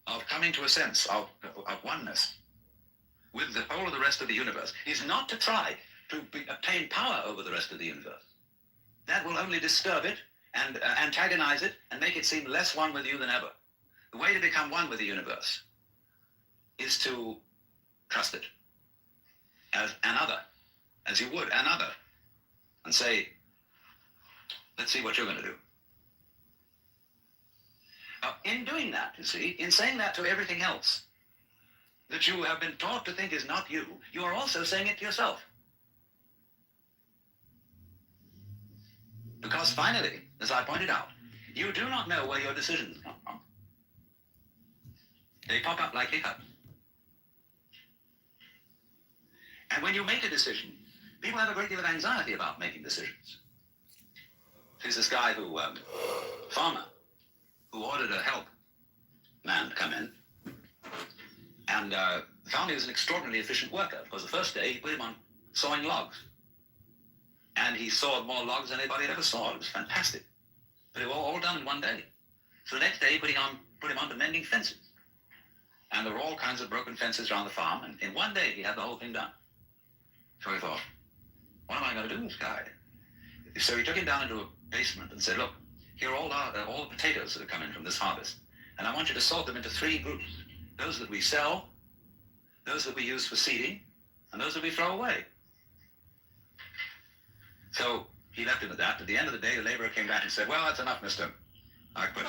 of coming to a sense of oneness with the whole of the rest of the universe is not to try to obtain power over the rest of the universe. That will only disturb it and antagonize it and make it seem less one with you than ever. The way to become one with the universe is to trust it as another, as you would another, and say, let's see what you're going to do. Now, in doing that, you see, in saying that to everything else that you have been taught to think is not you, you are also saying it to yourself. Because finally, as I pointed out, you do not know where your decisions come from. They pop up like hiccups. And when you make a decision, people have a great deal of anxiety about making decisions. There's this guy who, farmer, who ordered a help man to come in, and found he was an extraordinarily efficient worker, because the first day he put him on sawing logs. And he sawed more logs than anybody had ever sawed. It was fantastic. But it was all done in one day. So the next day he put him on to mending fences. And there were all kinds of broken fences around the farm, and in one day he had the whole thing done. So he thought, what am I going to do with this guy? So he took him down into a basement and said, look, here are all the potatoes that have come in from this harvest. And I want you to sort them into 3 groups. Those that we sell, those that we use for seeding, and those that we throw away. So he left him at that. At the end of the day, the laborer came back and said, well, that's enough, mister. I quit.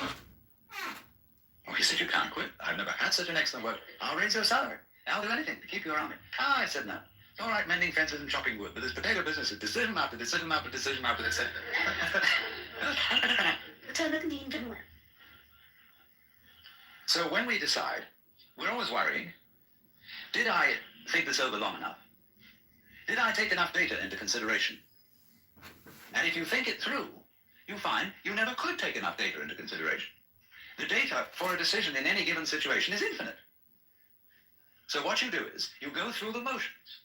Oh, he said, you can't quit. I've never had such an excellent work. I'll raise your salary. I'll do anything to keep you around me. I said, no. It's all right mending fences and chopping wood, but this potato business is decision after decision after decision after decision. So when we decide, we're always worrying, did I think this over long enough? Did I take enough data into consideration? And if you think it through, you find you never could take enough data into consideration. The data for a decision in any given situation is infinite. So what you do is, you go through the motions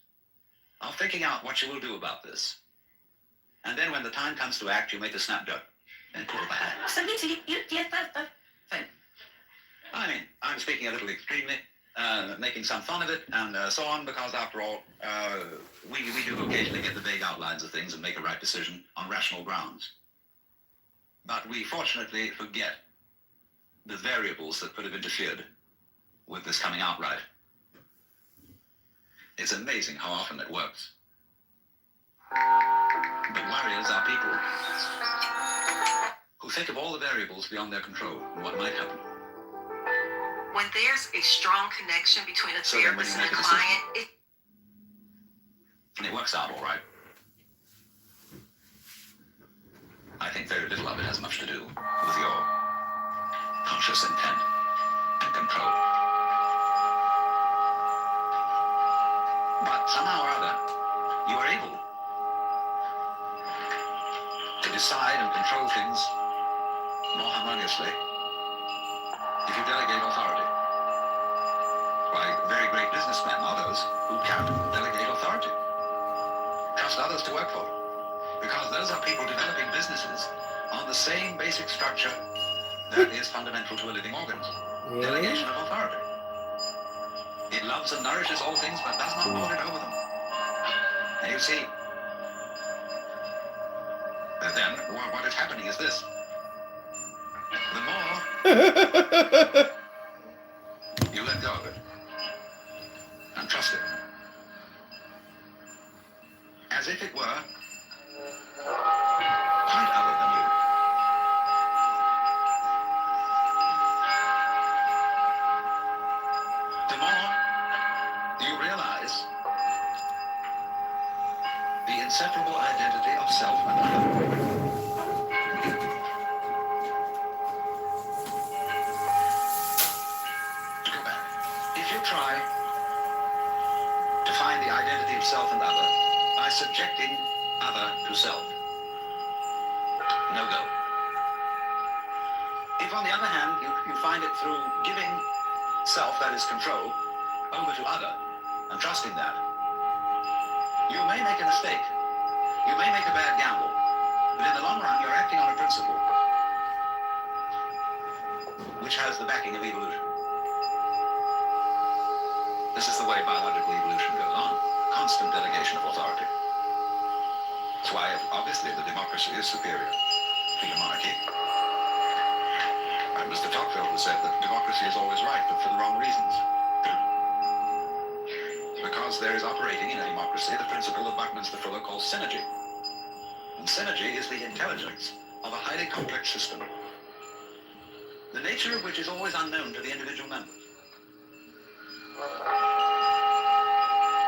of thinking out what you will do about this. And then when the time comes to act, you make a snap judgment. And so you get that thing. I mean, I'm speaking a little extremely, making some fun of it, and so on, because after all, we do occasionally get the vague outlines of things and make a right decision on rational grounds. But we fortunately forget the variables that could have interfered with this coming out right. It's amazing how often it works. But warriors are people who think of all the variables beyond their control and what might happen. When there's a strong connection between a therapist and a client, and it works out all right. I think very little of it has much to do with your conscious intent and control. But somehow or other, you are able to decide and control things more harmoniously if you delegate authority. Why, very great businessmen are those who can't delegate authority. Trust others to work for them. Because those are people developing businesses on the same basic structure that is fundamental to a living organism. Really? Delegation of authority. It loves and nourishes all things, but does not lord it over them. And you see, then what is happening is this. The more you let go of it and trust it, as if it were quite other than you. The more you realize the inseparable identity of self and other. To go back, if you try to find the identity of self and other by subjecting other to self, no go. If, on the other hand, you find it through giving self, that is control, over to other, and trusting that, you may make a mistake. You may make a bad gamble. But in the long run, you're acting on a principle which has the backing of evolution. This is the way biological evolution goes on. Constant delegation of authority. That's why, obviously, the democracy is superior to the monarchy. And Mr. Tocqueville said that democracy is always right, but for the wrong reasons. Because there is operating in a democracy the principle that Buckminster Fuller calls synergy. And synergy is the intelligence of a highly complex system, the nature of which is always unknown to the individual members.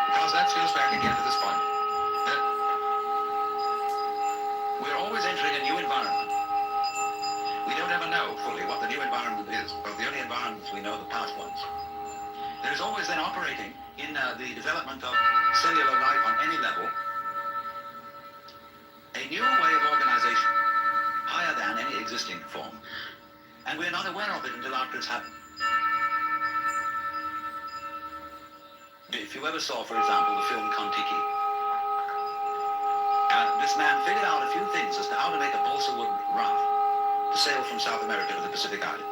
Because that goes back again to this point, that we're always entering a new environment. We don't ever know fully what the new environment is, but the only environments we know are the past ones. There's always then operating in the development of cellular life on any level a new way of organization, higher than any existing form. And we're not aware of it until after it's happened. If you ever saw, for example, the film Kon-Tiki, this man figured out a few things as to how to make a balsa wood raft to sail from South America to the Pacific Island.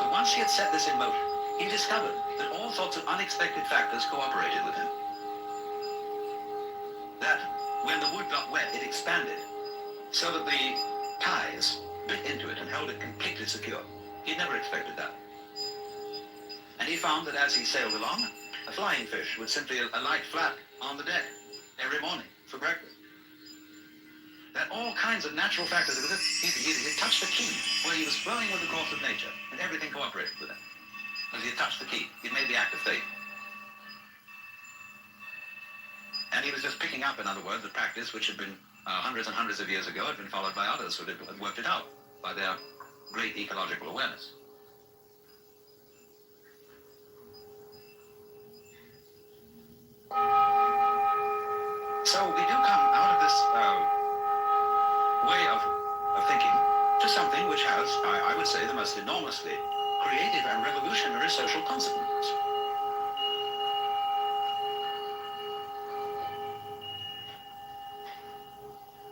But once he had set this in motion, he discovered that all sorts of unexpected factors cooperated with him. That when the wood got wet, it expanded, so that the ties bit into it and held it completely secure. He'd never expected that. And he found that as he sailed along, a flying fish would simply alight flat on the deck every morning for breakfast. That all kinds of natural factors, he touched the key where he was flowing with the course of nature, and everything cooperated with him. As he had touched the key, he'd made the act of faith. And he was just picking up, in other words, the practice which had been hundreds and hundreds of years ago had been followed by others who had worked it out by their great ecological awareness. So we do come out of this way of thinking to something which has, I would say, the most enormously creative and revolutionary social consequences.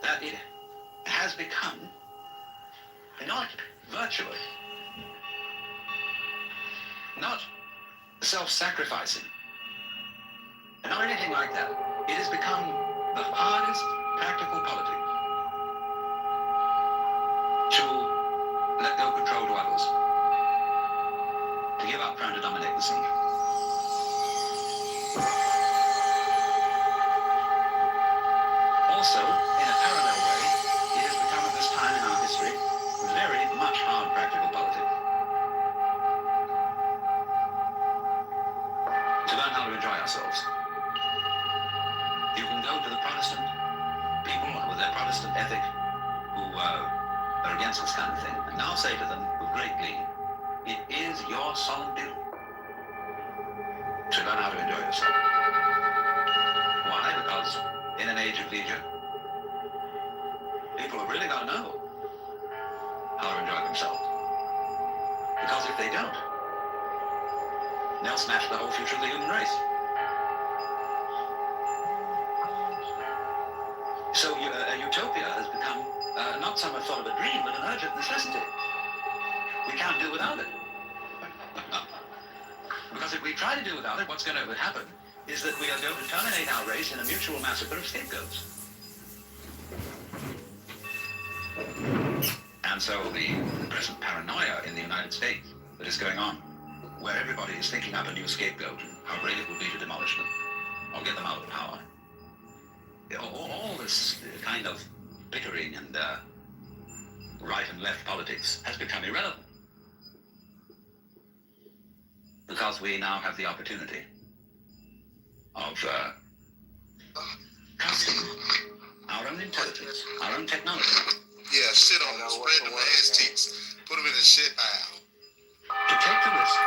That it has become not virtuous, not self-sacrificing, and not anything like that. It has become the hardest practical politics to let go control to others, to give up trying to dominate the scene. Also, in a parallel way, it has become at this time in our history very much hard practical politics. To learn how to enjoy ourselves. You can go to the Protestant people with their Protestant ethic who are against this kind of thing, and now say to them with great glee, it is your solemn duty to learn how to enjoy yourself. Why? Because in an age of leisure, people have really got to know how to enjoy themselves. Because if they don't, they'll smash the whole future of the human race. So utopia has become not so much sort of a dream, but an urgent necessity. We can't do without it. Because if we try to do without it, what's going to happen is that we are going to terminate our race in a mutual massacre of scapegoats. And so the present paranoia in the United States that is going on, where everybody is thinking up a new scapegoat and how great it will be to demolish them or get them out of power. All this kind of bickering and right and left politics has become irrelevant. Because we now have the opportunity of casting our own intelligence, our own technology. Yeah, shit on them, spread them ass cheeks, put them in a shit pile. To take the risk.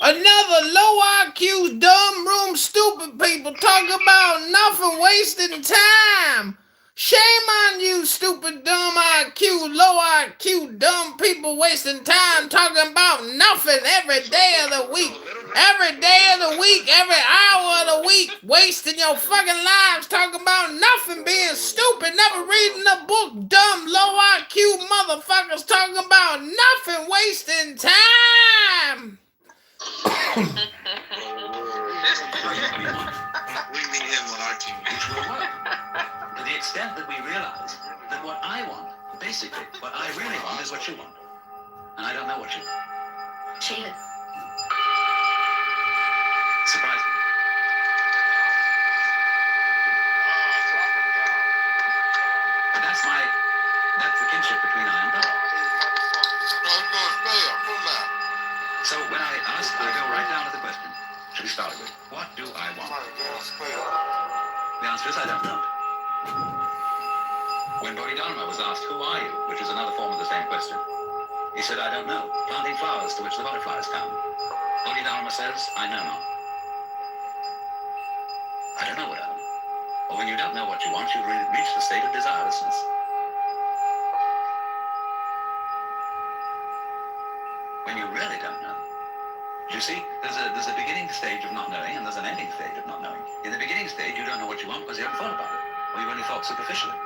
Another low IQ, dumb room, stupid people talk about nothing, wasting time. Shame on you, stupid, dumb IQ, low IQ, dumb people wasting time talking about nothing every day of the week. Every day of the week, every hour of the week. week, wasting your fucking lives talking about nothing, being stupid, never reading a book, dumb, low IQ motherfuckers talking about nothing, wasting time. We need him on our team. Which will work. To the extent that we realize that what I want, basically, what I really want is what you want. And I don't know what you want. Cheated. Surprise me. But that's the kinship between I and God. So when I ask, I go right down to the question. Should we start with, what do I want? The answer is I don't know. When Bodhidharma was asked, who are you? Which is another form of the same question. He said, I don't know. Planting flowers to which the butterflies come. Bodhidharma says, I know not. I don't know what I want. But when you don't know what you want, you reach the state of desirelessness. When you really don't know. You see, there's a beginning stage of not knowing, and there's an ending stage of not knowing. In the beginning stage, you don't know what you want because you haven't thought about it, or you've only thought superficially.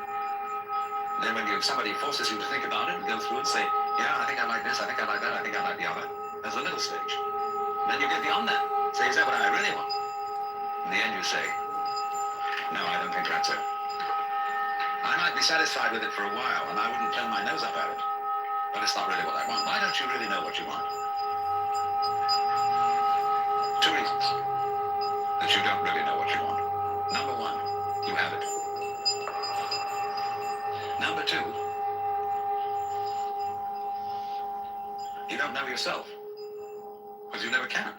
Then when somebody forces you to think about it and go through and say, yeah, I think I like this, I think I like that, I think I like the other, there's a middle stage. Then you get beyond that. Say, is that what I really want? In the end, you say, no, I don't think that's it. I might be satisfied with it for a while, and I wouldn't turn my nose up at it. But it's not really what I want. Why don't you really know what you want? Two reasons that you don't really know what you want. Number one, you have it. Number two, you don't know yourself, because you never can.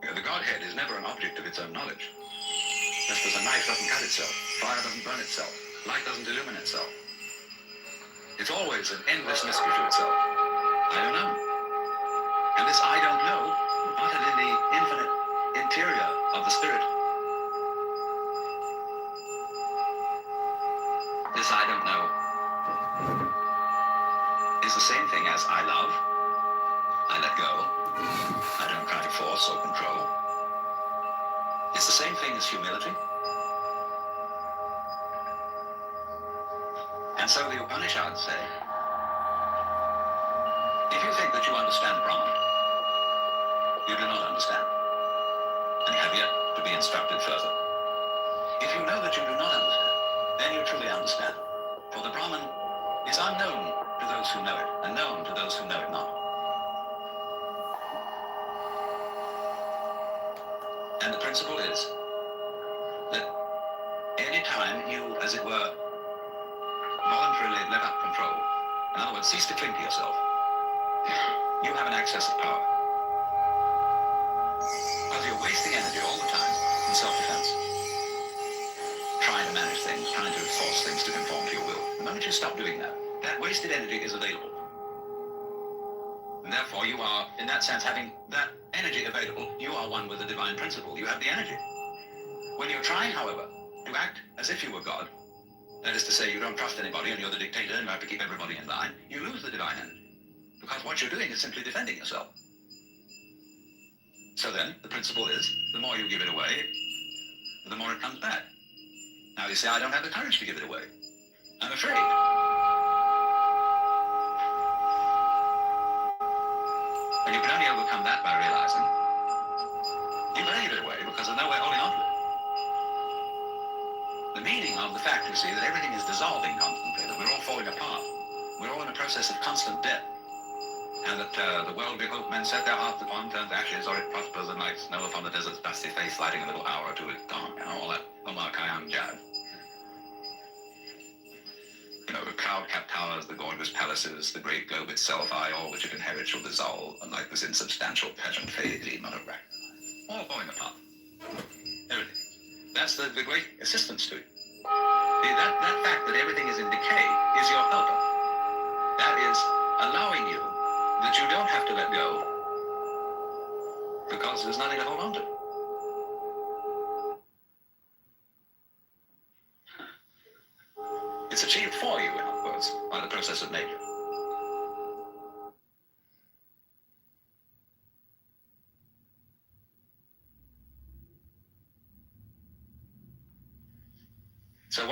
The Godhead is never an object of its own knowledge. Just as a knife doesn't cut itself, fire doesn't burn itself, light doesn't illumine itself. It's always an endless mystery to itself. I don't know. And this I don't know, uttered in the infinite interior of the spirit. This I don't know is the same thing as I love, I let go, I don't try to force or control. It's the same thing as humility. And so the Upanishads say, if you think that you understand Brahman, you do not understand, and have yet to be instructed further. If you know that you do not understand, then you truly understand. For the Brahman is unknown to those who know it, and known to those who know it not. And the principle is that any time you, as it were, voluntarily let up control, in other words, cease to cling to yourself, you have an excess of power. Because you're wasting energy all the time in self-defense. Trying to manage things, trying to force things to conform to your will. The moment you stop doing that, that wasted energy is available. And therefore you are, in that sense, having that energy available, you are one with the divine principle. You have the energy. When you're trying, however, to act as if you were God, that is to say, you don't trust anybody and you're the dictator and you have to keep everybody in line, you lose the divine energy. Because what you're doing is simply defending yourself. So then, the principle is, the more you give it away, the more it comes back. Now you say, I don't have the courage to give it away. I'm afraid. But you can only overcome that by realizing you better give it away because there's no way holding on to it. The meaning of the fact, you see, that everything is dissolving constantly, that we're all falling apart. We're all in a process of constant death. And that the world we hope men set their hearts upon turns to ashes, or it prospers and like snow upon the desert's dusty face, lighting a little hour or two it's gone, and all that Omar Khayyam jive. You know, the cloud-capped towers, the gorgeous palaces, the great globe itself, all which it inherits shall dissolve, and like this insubstantial peasant fade gleam on a rack. All falling apart. Everything. That's the great assistance to it. That fact that everything is in decay is your helper. That is allowing you that you don't have to let go because there's nothing to hold on to. It's achieved for you, in other words, by the process of nature.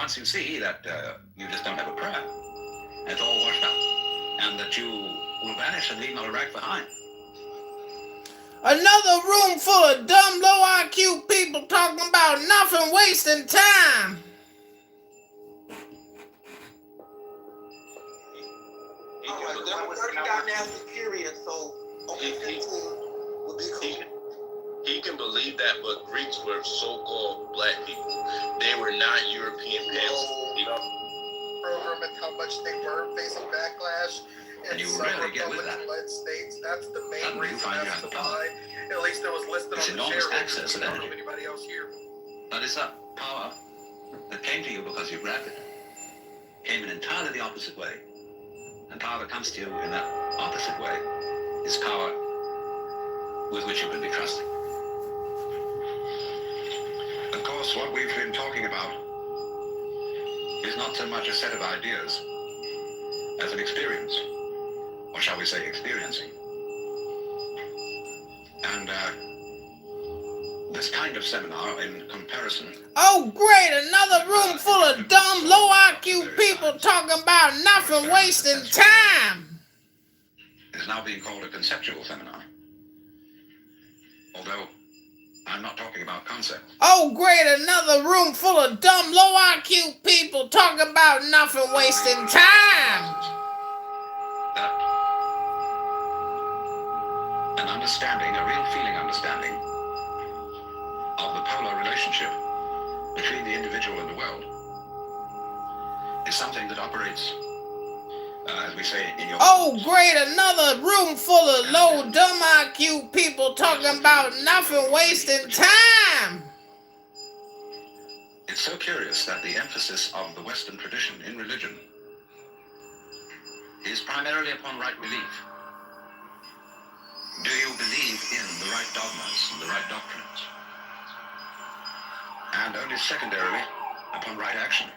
once you see that you just don't have a prayer, and it's all washed up, and that you will vanish and leave not a rag behind. Another room full of dumb, low IQ people talking about nothing, wasting time. Alright, there were 30 dynastic periods, so only 15 would be cool. He can believe that, but Greeks were so-called black people. They were not European people. Program and how much they were facing backlash And in you some rarely get with that. Republican-led states. That's the main Suddenly you reason find you that's have the the power. why. At least it was listed This on the enormous share access list. to I don't know energy. if anybody else here. But it's that power that came to you because you grabbed it. Came in entirely the opposite way. And power that comes to you in that opposite way is power with which you can be trusted. Of course, what we've been talking about is not so much a set of ideas as an experience, or shall we say experiencing. And this kind of seminar, in comparison, Oh great, another room full of dumb, low IQ people talking about nothing, wasting time. is now being called a conceptual seminar. Although I'm not talking about concepts. Oh great, another room full of dumb, low IQ people talking about nothing, wasting time. That an understanding, a real feeling understanding of the polar relationship between the individual and the world is something that operates, as we say in your... Oh great, another room full of low, dumb IQ people talking about nothing, wasting time. It's so curious that the emphasis of the Western tradition in religion is primarily upon right belief. Do you believe in the right dogmas and the right doctrines? And only secondarily upon right action.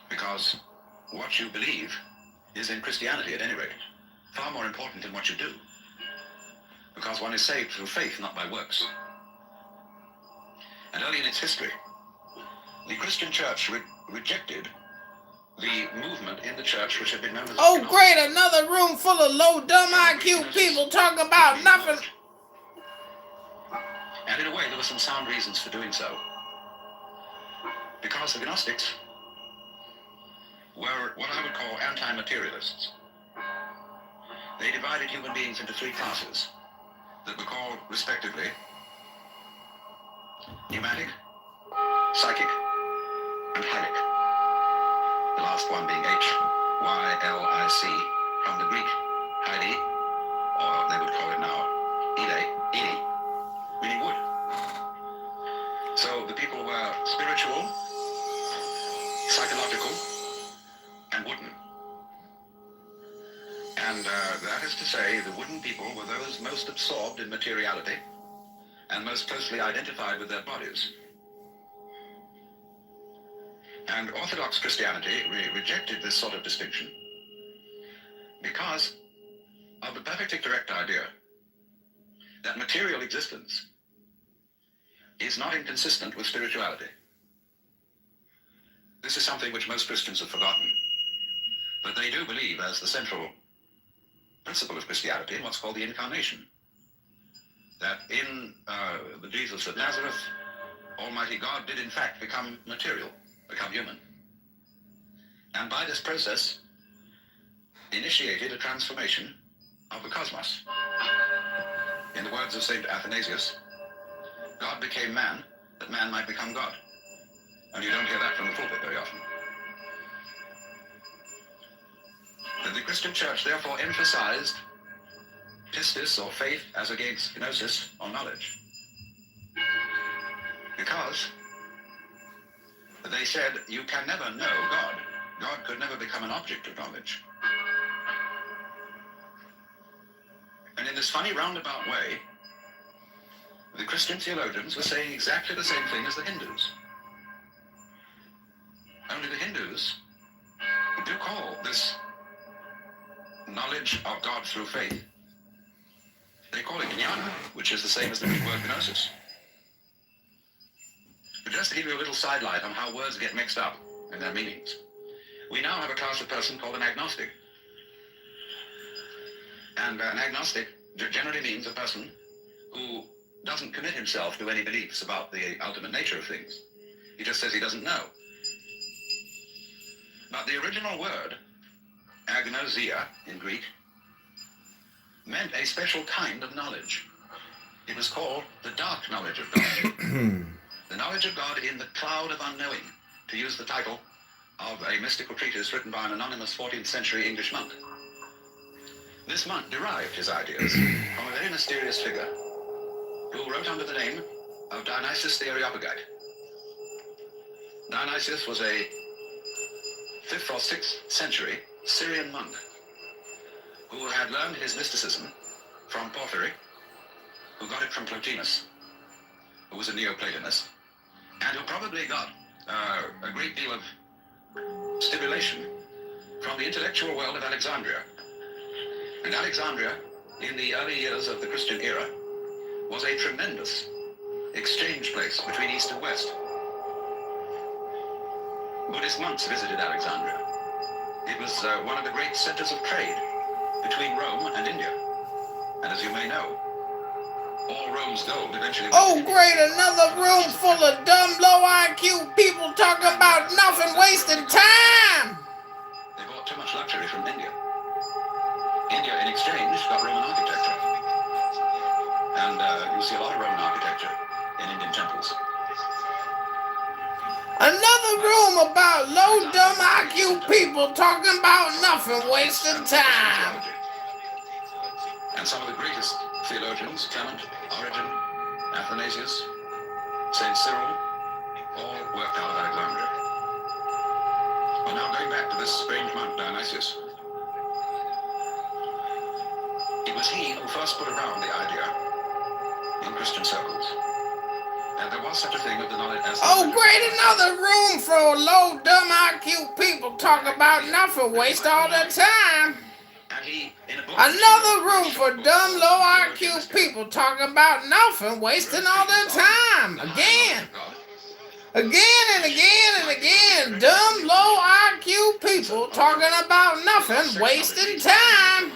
Because what you believe is, in Christianity at any rate, far more important than what you do. Because one is saved through faith, not by works. And early in its history, the Christian church rejected the movement in the church which had been known as... Oh great, another room full of low, dumb IQ people talking about nothing. And in a way, there were some sound reasons for doing so. Because the Gnostics were what I would call anti-materialists. They divided human beings into three classes that were called, respectively, pneumatic, psychic, and hylic. The last one being Hylic, from the Greek, Hyli, or they would call it now, Ili, meaning wood. So the people were spiritual, psychological, and wooden. And that is to say, the wooden people were those most absorbed in materiality and most closely identified with their bodies. And Orthodox Christianity rejected this sort of distinction because of the perfectly correct idea that material existence is not inconsistent with spirituality. This is something which most Christians have forgotten, but they do believe as the central principle of Christianity in what's called the Incarnation, that in the Jesus of Nazareth, Almighty God did in fact become material, become human. And by this process, initiated a transformation of the cosmos. In the words of St. Athanasius, God became man, that man might become God. And you don't hear that from the pulpit very often. The Christian church therefore emphasized pistis, or faith, as against gnosis, or knowledge. Because they said you can never know God. God could never become an object of knowledge. And in this funny roundabout way, the Christian theologians were saying exactly the same thing as the Hindus. Only the Hindus do call this knowledge of God through faith, they call it jnana, which is the same as the Greek word gnosis. But just to give you a little sidelight on how words get mixed up in their meanings, we now have a class of person called an agnostic. And an agnostic generally means a person who doesn't commit himself to any beliefs about the ultimate nature of things. He just says he doesn't know. But the original word, agnosia in Greek, meant a special kind of knowledge. It was called the dark knowledge of God. The knowledge of God in the cloud of unknowing, to use the title of a mystical treatise written by an anonymous 14th century English monk. This monk derived his ideas from a very mysterious figure who wrote under the name of Dionysius the Areopagite. Dionysius was a 5th or 6th century Syrian monk who had learned his mysticism from Porphyry, who got it from Plotinus, who was a Neoplatonist, and who probably got a great deal of stimulation from the intellectual world of Alexandria. And Alexandria, in the early years of the Christian era, was a tremendous exchange place between East and West. Buddhist monks visited Alexandria. It was one of the great centers of trade between Rome and India. And as you may know, all Rome's gold eventually... Oh, great, another room full of dumb, low IQ people talking about nothing, wasting time. They bought too much luxury from India. India, in exchange, got Roman architecture. And you'll see a lot of Roman architecture in Indian temples. Another room about low, dumb IQ people talking about nothing, wasting time. And some of the greatest theologians, Clement, Origen, Athanasius, St. Cyril, all worked out of Alexandria. Well, now going back to this strange monk, Dionysius, it was he who first put around the idea in Christian circles that there was such a thing of the knowledge as... Oh, great, another room full of low, dumb IQ people talking about nothing, waste all their time. And he, in a book... Another room for dumb, low IQ people talking about nothing, wasting all their time. Again. Again and again and again. Dumb, low IQ people talking about nothing, wasting time.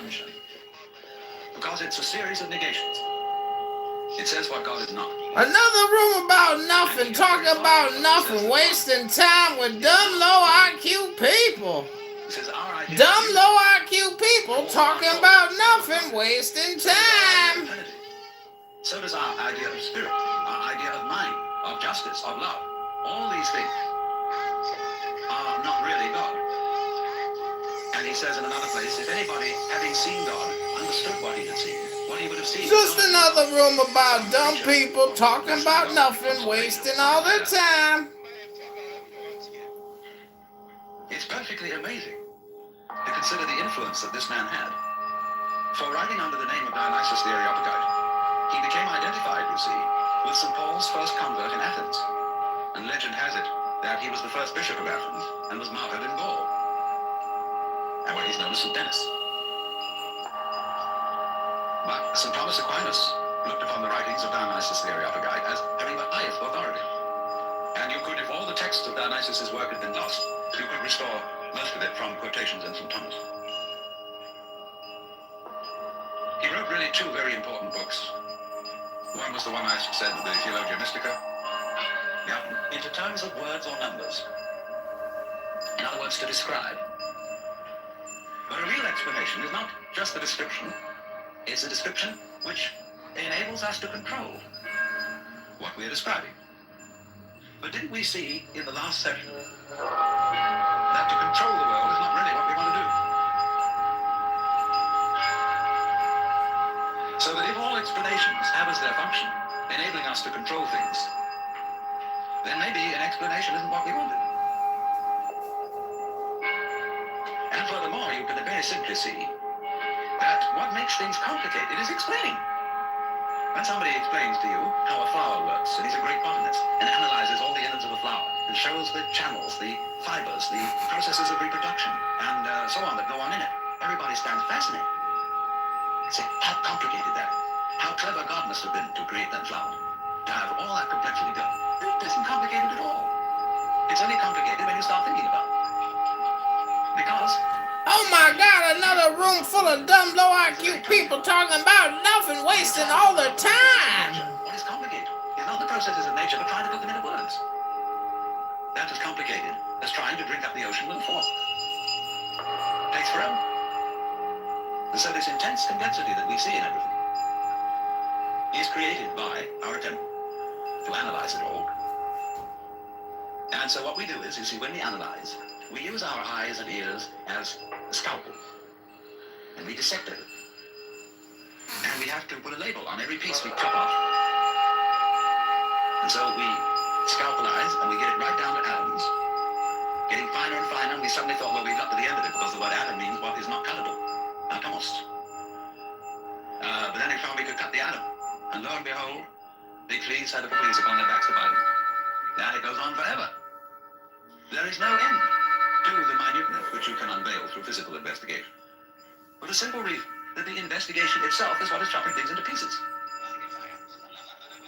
Because it's a series of negations. It says what God is not. Another room about nothing, talking about nothing, wasting time with dumb, low IQ people. It says our idea... Dumb, low IQ people talking about nothing, wasting time. So does our idea of spirit, our idea of mind, of justice, of love. All these things are not really God. And he says in another place, if anybody, having seen God, understood what he had seen, what he would have seen... Just another room about dumb people talking about nothing, wasting all their time. It's perfectly amazing to consider the influence that this man had. For writing under the name of Dionysius the Areopagite, he became identified, you see, with St. Paul's first convert in Athens. And legend has it that he was the first bishop of Athens and was martyred in Gaul. And where he's known as St. Denis. But St. Thomas Aquinas looked upon the writings of Dionysius the Areopagite as having the highest authority. And you could, if all the texts of Dionysius' work had been lost, you could restore most of it from quotations in St. Thomas. He wrote really two very important books. One was the one I said, the Theologia Mystica. Yeah, into terms of words or numbers. In other words, to describe. But a real explanation is not just a description. It's a description which enables us to control what we're describing. But didn't we see in the last session that to control the world is not really what we want to do? So that if all explanations have as their function enabling us to control things, then maybe an explanation isn't what we wanted. And furthermore, you can very simply see that what makes things complicated is explaining. When somebody explains to you how a flower works, and he's a great botanist, and analyzes all the innards of a flower, and shows the channels, the fibers, the processes of reproduction, and so on that go on in it, everybody stands fascinated. Say, how complicated that is. How clever God must have been to create that flower. to have all that complexity go. It isn't complicated at all. It's only complicated when you start thinking about it. Because Oh my God, another room full of dumb, low IQ people talking about nothing, wasting all their time. what is complicated is not the processes of nature, but trying to put them into words. That's as complicated as trying to drink up the ocean with a fork. It takes forever. And so this intense complexity that we see in everything is created by our attempt to analyze it all. And so what we do is, you see, when we analyze, we use our eyes and ears as a scalpel. And we dissect it. And we have to put a label on every piece we chop off. And so we scalpelize and we get it right down to atoms. Getting finer and finer, and we suddenly thought, well, we got to the end of it because the word atom means what is not cuttable. Atomos. But then we found we could cut the atom. And lo and behold, big fleas had a fleas upon their backs to bite them. And it goes on forever. There is no end to the minuteness which you can unveil through physical investigation. For the simple reason that the investigation itself is what is chopping things into pieces.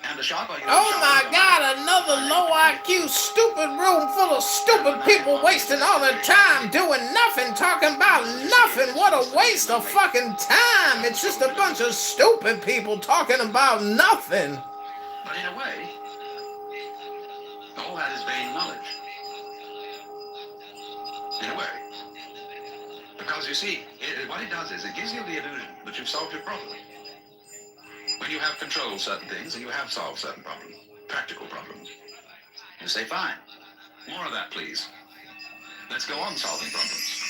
And the sharper you Oh my God, another low IQ stupid room full of stupid people wasting all their time doing nothing, talking about nothing. What a waste of fucking time. It's just a bunch of stupid people talking about nothing. But in a way, all that is vain knowledge. In a way. Because you see, what it does is it gives you the illusion that you've solved your problem. When you have controlled certain things and you have solved certain problems, practical problems, you say, fine, more of that, please. Let's go on solving problems.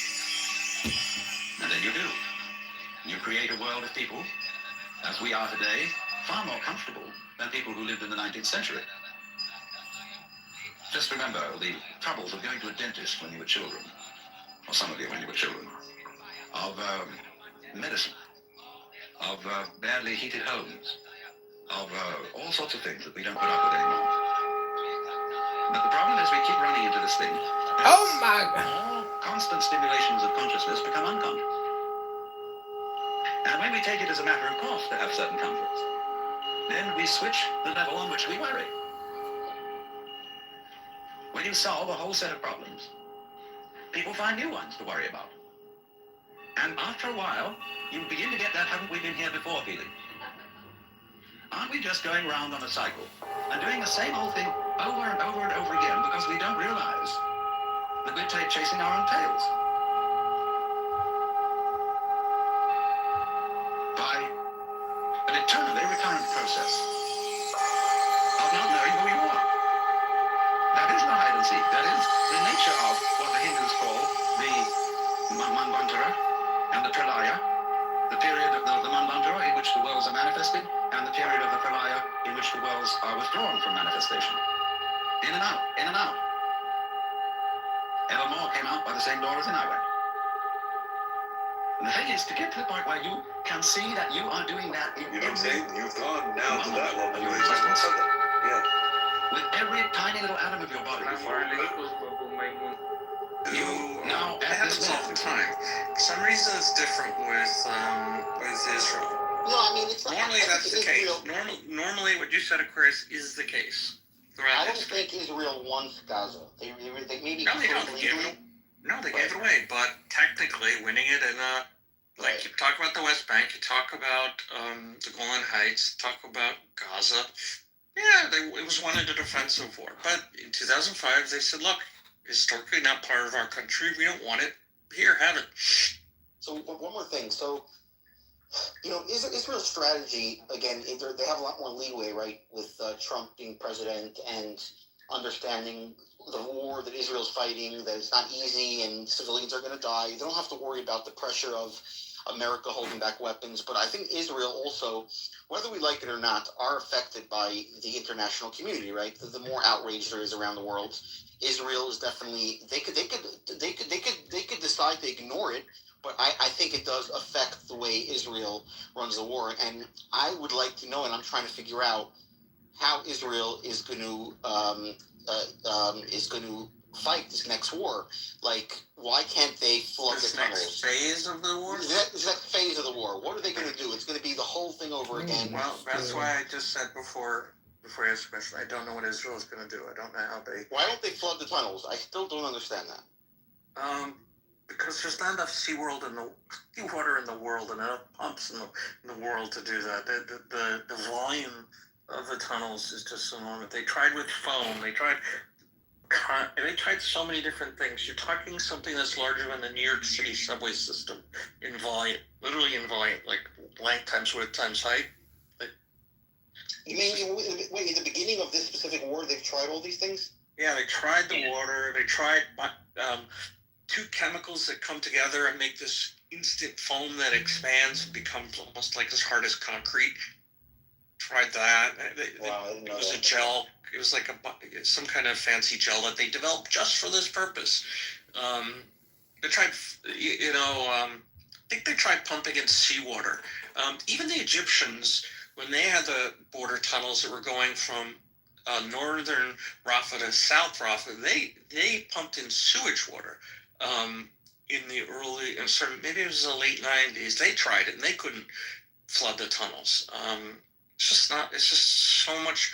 And then you do. You create a world of people, as we are today, far more comfortable than people who lived in the 19th century. Just remember the troubles of going to a dentist when you were children, or some of you when you were children, of medicine, of badly heated homes, of all sorts of things that we don't put up with anymore. But the problem is we keep running into this thing. Oh my God. All constant stimulations of consciousness become unconscious. And when we take it as a matter of course to have certain comforts, then we switch the level on which we worry. When you solve a whole set of problems, people find new ones to worry about. And after a while, you begin to get that haven't we been here before feeling. Aren't we just going round on a cycle and doing the same old thing over and over and over again because we don't realize that we're chasing our own tails? By an eternally recurrent process of not knowing who you are. That is the hide and seek. That is the nature of what the Hindus call the Manvantara and the Pralaya, the period of the Manvantara in which the worlds are manifested, and the period of the Pralaya in which the worlds are withdrawn from manifestation. In and out, in and out. Evermore came out by the same door as in I went. And the thing is, to get to the point where you can see that you are doing that in You know what I'm saying? You've gone now to that level. of your You just existence. said that. Yeah. With every tiny little atom of your body. You now It at happens this all the time. For some reason it's different with Israel. No, I mean, it's not. Normally that's the case. Israel, Normally what you said, Chris, is the case I throughout don't history. think Israel wants Gaza. They maybe No, they don't. control They gave legally. it, no, they gave it away. But technically, winning it in a like you talk about the West Bank, you talk about the Golan Heights, talk about Gaza. Yeah, it was won in a defensive war. But in 2005, they said, "Look, historically not part of our country. We don't want it. Here, have it." So one more thing. So, you know, Israel's strategy, again, they have a lot more leeway, right, with Trump being president and understanding the war that Israel's fighting, that it's not easy and civilians are going to die. They don't have to worry about the pressure of America holding back weapons. But I think Israel also, whether we like it or not, are affected by the international community, right? The more outrage there is around the world, Israel is definitely, they could decide to ignore it. But I think it does affect the way Israel runs the war. And I would like to know, and I'm trying to figure out how Israel is going to fight this next war. Like, why can't they flood This the next tunnels? phase of the war. This next phase of the war. What are they going to do? It's going to be the whole thing over again. Well, that's why I just said before, before I ask the question, I don't know what Israel is going to do. I don't know how they. Why don't they flood the tunnels? I still don't understand that. Because there's not enough seawater in the world, and enough pumps in the world to do that. The volume of the tunnels is just enormous. They tried with foam. They tried so many different things. You're talking something that's larger than the New York City subway system in volume, literally in volume, like length times width times height. You mean, wait, at the beginning of this specific war, they've tried all these things? Yeah, they tried the water. They tried two chemicals that come together and make this instant foam that expands and becomes almost like as hard as concrete. Tried that. Wow, I didn't know it was that. a gel. It was like some kind of fancy gel that they developed just for this purpose. They tried, I think they tried pumping in seawater. Even the Egyptians, when they had the border tunnels that were going from northern Rafah to South Rafah, they pumped in sewage water. In the early, maybe it was the late 90s, they tried it and they couldn't flood the tunnels. It's just so much,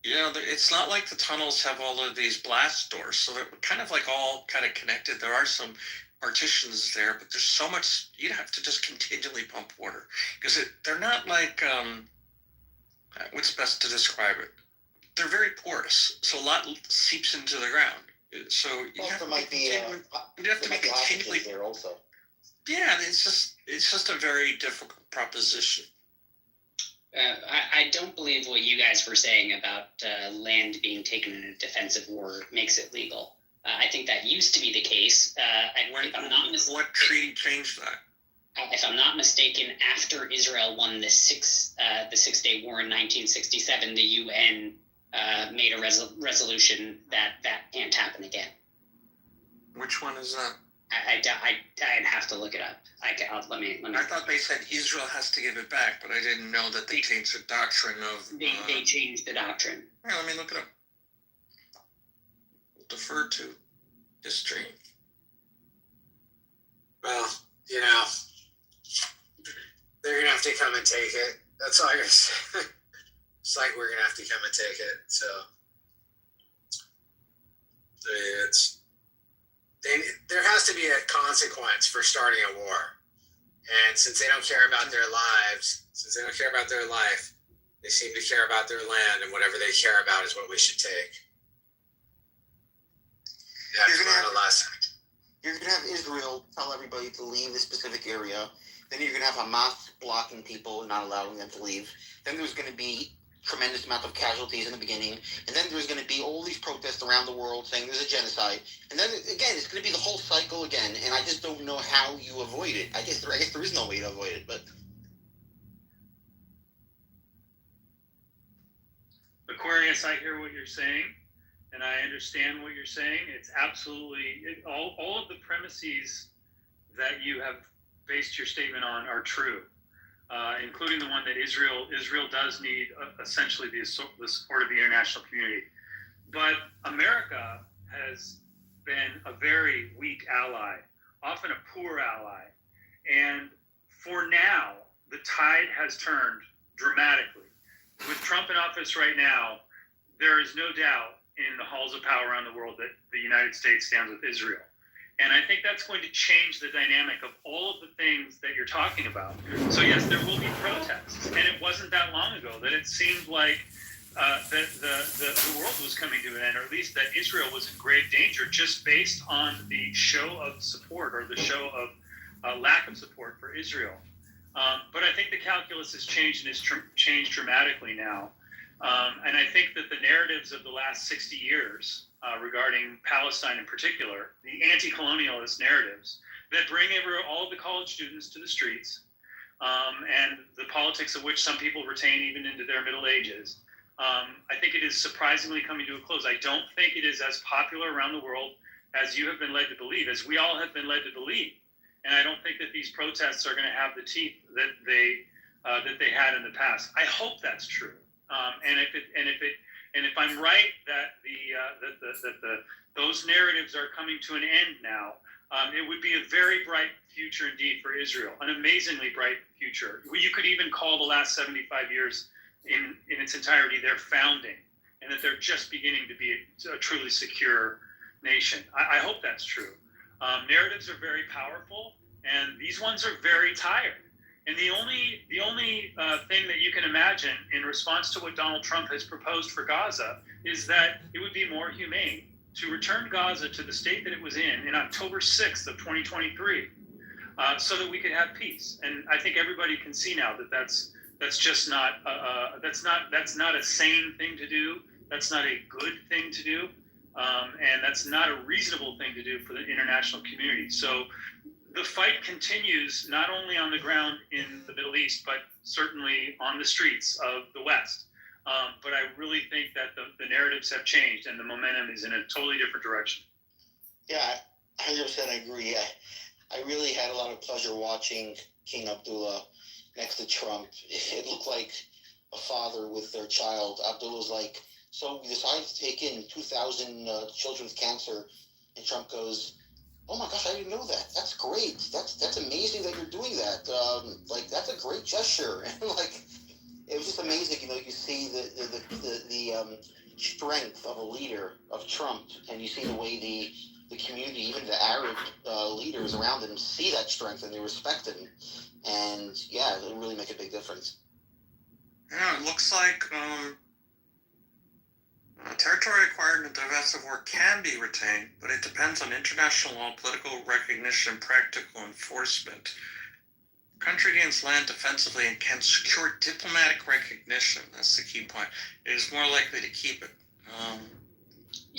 it's not like the tunnels have all of these blast doors, so they're kind of like all kind of connected. There are some partitions there, but there's so much, you'd have to just continually pump water, because they're not like, what's best to describe it? They're very porous, so a lot seeps into the ground. So you have to be continually there also. Yeah, it's just a very difficult proposition. I don't believe what you guys were saying about land being taken in a defensive war makes it legal. I think that used to be the case. What treaty changed that? If I'm not mistaken, after Israel won the Six-Day War in 1967, the UN made a resolution that can't happen again. Which one is that? I'd have to look it up. Let me. I thought they said Israel has to give it back, but I didn't know that they changed the doctrine of. They changed the doctrine. Yeah, let me look it up. Defer to history. Well, they're gonna have to come and take it. That's all I gotta say. It's like we're gonna have to come and take it. So there has to be a consequence for starting a war. And since they don't care about their lives, they seem to care about their land, and whatever they care about is what we should take. You're gonna have Israel tell everybody to leave this specific area. Then you're gonna have Hamas blocking people and not allowing them to leave. Then there's gonna be tremendous amount of casualties in the beginning, and then there's going to be all these protests around the world saying there's a genocide, and then again it's going to be the whole cycle again, and I just don't know how you avoid it. I guess there is no way to avoid it, but Aquarius, I hear what you're saying, and I understand what you're saying. It's absolutely all of the premises that you have based your statement on are true. Including the one that Israel does need essentially the support of the international community. But America has been a very weak ally, often a poor ally. And for now, the tide has turned dramatically. With Trump in office right now, there is no doubt in the halls of power around the world that the United States stands with Israel. And I think that's going to change the dynamic of all of the things that you're talking about. So yes, there will be protests. And it wasn't that long ago that it seemed like that the world was coming to an end, or at least that Israel was in grave danger just based on the show of support, or the show of lack of support for Israel. But I think the calculus has changed, and has changed dramatically now. And I think that the narratives of the last 60 years regarding Palestine in particular, the anti-colonialist narratives that bring all the college students to the streets, and the politics of which some people retain even into their middle ages, I think it is surprisingly coming to a close. I don't think it is as popular around the world as you have been led to believe, as we all have been led to believe. And I don't think that these protests are going to have the teeth that they had in the past. I hope that's true. And if I'm right that those narratives are coming to an end now, it would be a very bright future indeed for Israel, an amazingly bright future. You could even call the last 75 years in its entirety their founding, and that they're just beginning to be a truly secure nation. I hope that's true. Narratives are very powerful, and these ones are very tired. And the only thing that you can imagine in response to what Donald Trump has proposed for Gaza is that it would be more humane to return Gaza to the state that it was in October 6th of 2023, so that we could have peace. And I think everybody can see now that that's just not that's not a sane thing to do. That's not a good thing to do, and that's not a reasonable thing to do for the international community. So the fight continues not only on the ground in the Middle East, but certainly on the streets of the West. But I really think that the narratives have changed and the momentum is in a totally different direction. Yeah, 100% agree. I really had a lot of pleasure watching King Abdullah next to Trump. It looked like a father with their child. Abdullah's like, so we decided to take in 2,000 children with cancer, and Trump goes, "Oh my gosh, I didn't know that. That's great. That's amazing that you're doing that. Like, that's a great gesture." And like, it was just amazing. You know, you see the strength of a leader, of Trump, and you see the way the community, even the Arab leaders around him, see that strength and they respect him. And yeah, it'll really make a big difference. Yeah, it looks like territory acquired in a divisive war can be retained, but it depends on international law, political recognition, and practical enforcement. A country gains land defensively and can secure diplomatic recognition. That's the key point. It is more likely to keep it.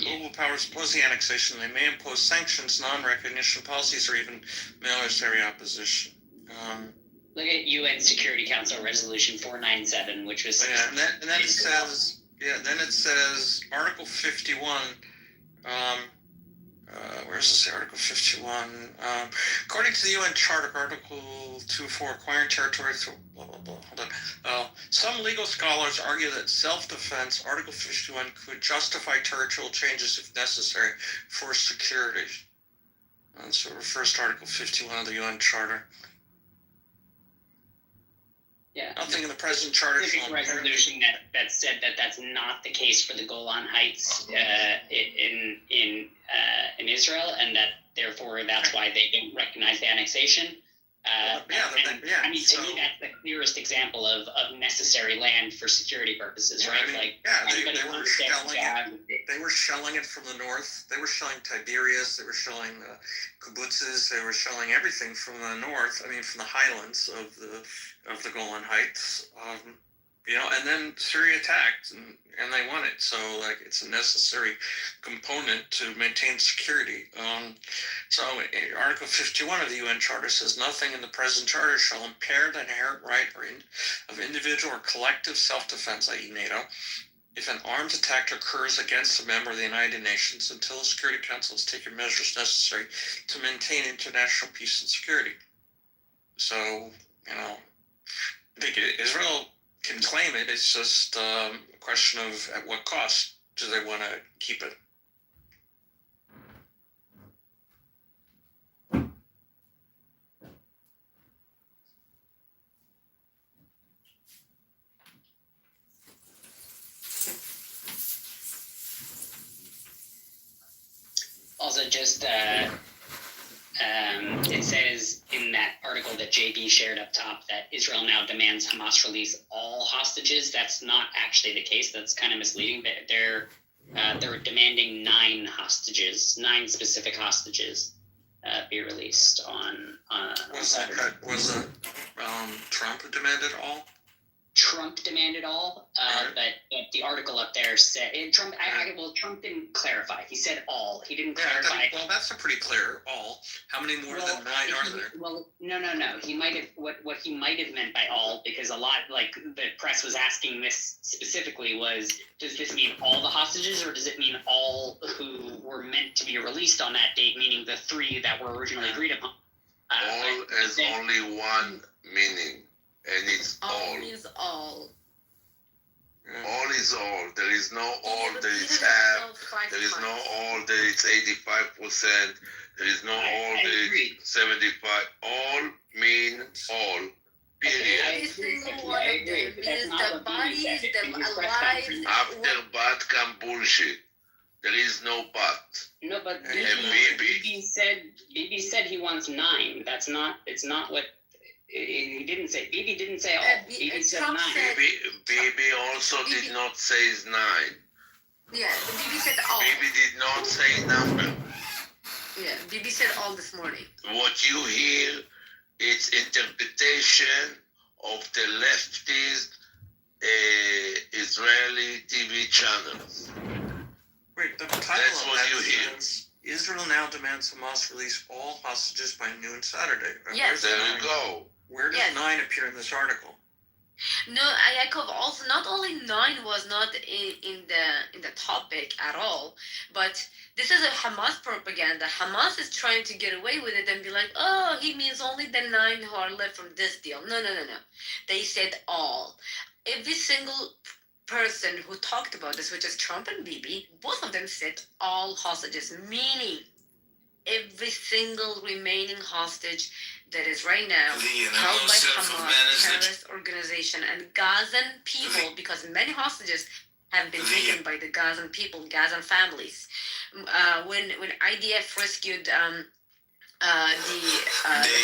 Global powers oppose the annexation. They may impose sanctions, non-recognition policies, or even military opposition. Look at UN Security Council Resolution 497, which was... Yeah, and then it says... Yeah, then it says Article 51. Where's this Article 51? According to the UN Charter, Article 2.4, acquiring territory through blah, blah, blah. Hold on. Some legal scholars argue that self-defense, Article 51, could justify territorial changes if necessary for security. And so it refers to Article 51 of the UN Charter. Yeah. Nothing in the present charter shall resolution that said that that's not the case for the Golan Heights in Israel, and that therefore that's why they don't recognize the annexation. I mean, to me, that's the clearest example of necessary land for security purposes, right? I mean, they were shelling it from the north. They were shelling Tiberias. They were shelling kibbutzes. They were shelling everything from the north. I mean, from the highlands of the Golan Heights. And then Syria attacked, and they won it. So, like, it's a necessary component to maintain security. So, Article 51 of the UN Charter says nothing in the present charter shall impair the inherent right of individual or collective self-defense, i.e. NATO, if an armed attack occurs against a member of the United Nations until the Security Council has taken measures necessary to maintain international peace and security. So, I think Israel can claim it. It's just a question of at what cost do they want to keep it. Also, just it says in that article that JB shared up top that Israel now demands Hamas release all hostages. That's not actually the case. That's kind of misleading. They're demanding 9 specific hostages be released on Saturday. Was Trump who demanded all? Trump demanded all, but the article up there said Trump. Trump didn't clarify. He said all. He didn't clarify. Well, that's a pretty clear all. How many more than 9 are there? Well, no. He might have what he might have meant by all, because a lot, like the press was asking this specifically, was does this mean all the hostages, or does it mean all who were meant to be released on that date, meaning the 3 that were originally agreed upon? All has only one meaning. And it's all. All is all. All is all. There is no all that is half. There is no all that is 85%. There is no all that is 75. All mean all. Period. Every single one of them but that's means not the what Bibi bodies, said the in his press alive. conference. After but come bullshit. There is no but. No, but Bibi. Bibi said he wants 9. That's not. It's not what he didn't say. Bibi didn't say all. Bibi said Trump 9. said- Bibi also did not say 9. Yeah, Bibi said all. Bibi did not say number. Yeah, Bibi said all this morning. What you hear is interpretation of the leftist Israeli TV channels. Wait, the title That's of what that you hear. says, Israel now demands Hamas release all hostages by noon Saturday. Yes. There you go. Where does Yes. 9 appear in this article? No, Yaakov, also not only 9 was not in the topic at all, but this is a Hamas propaganda. Hamas is trying to get away with it and be like, oh, he means only the 9 who are left from this deal. No. They said all. Every single person who talked about this, which is Trump and Bibi, both of them said all hostages, meaning every single remaining hostage that is right now held by Hamas terrorist organization and Gazan people, because many hostages have been taken by the Gazan people, Gazan families. When IDF rescued the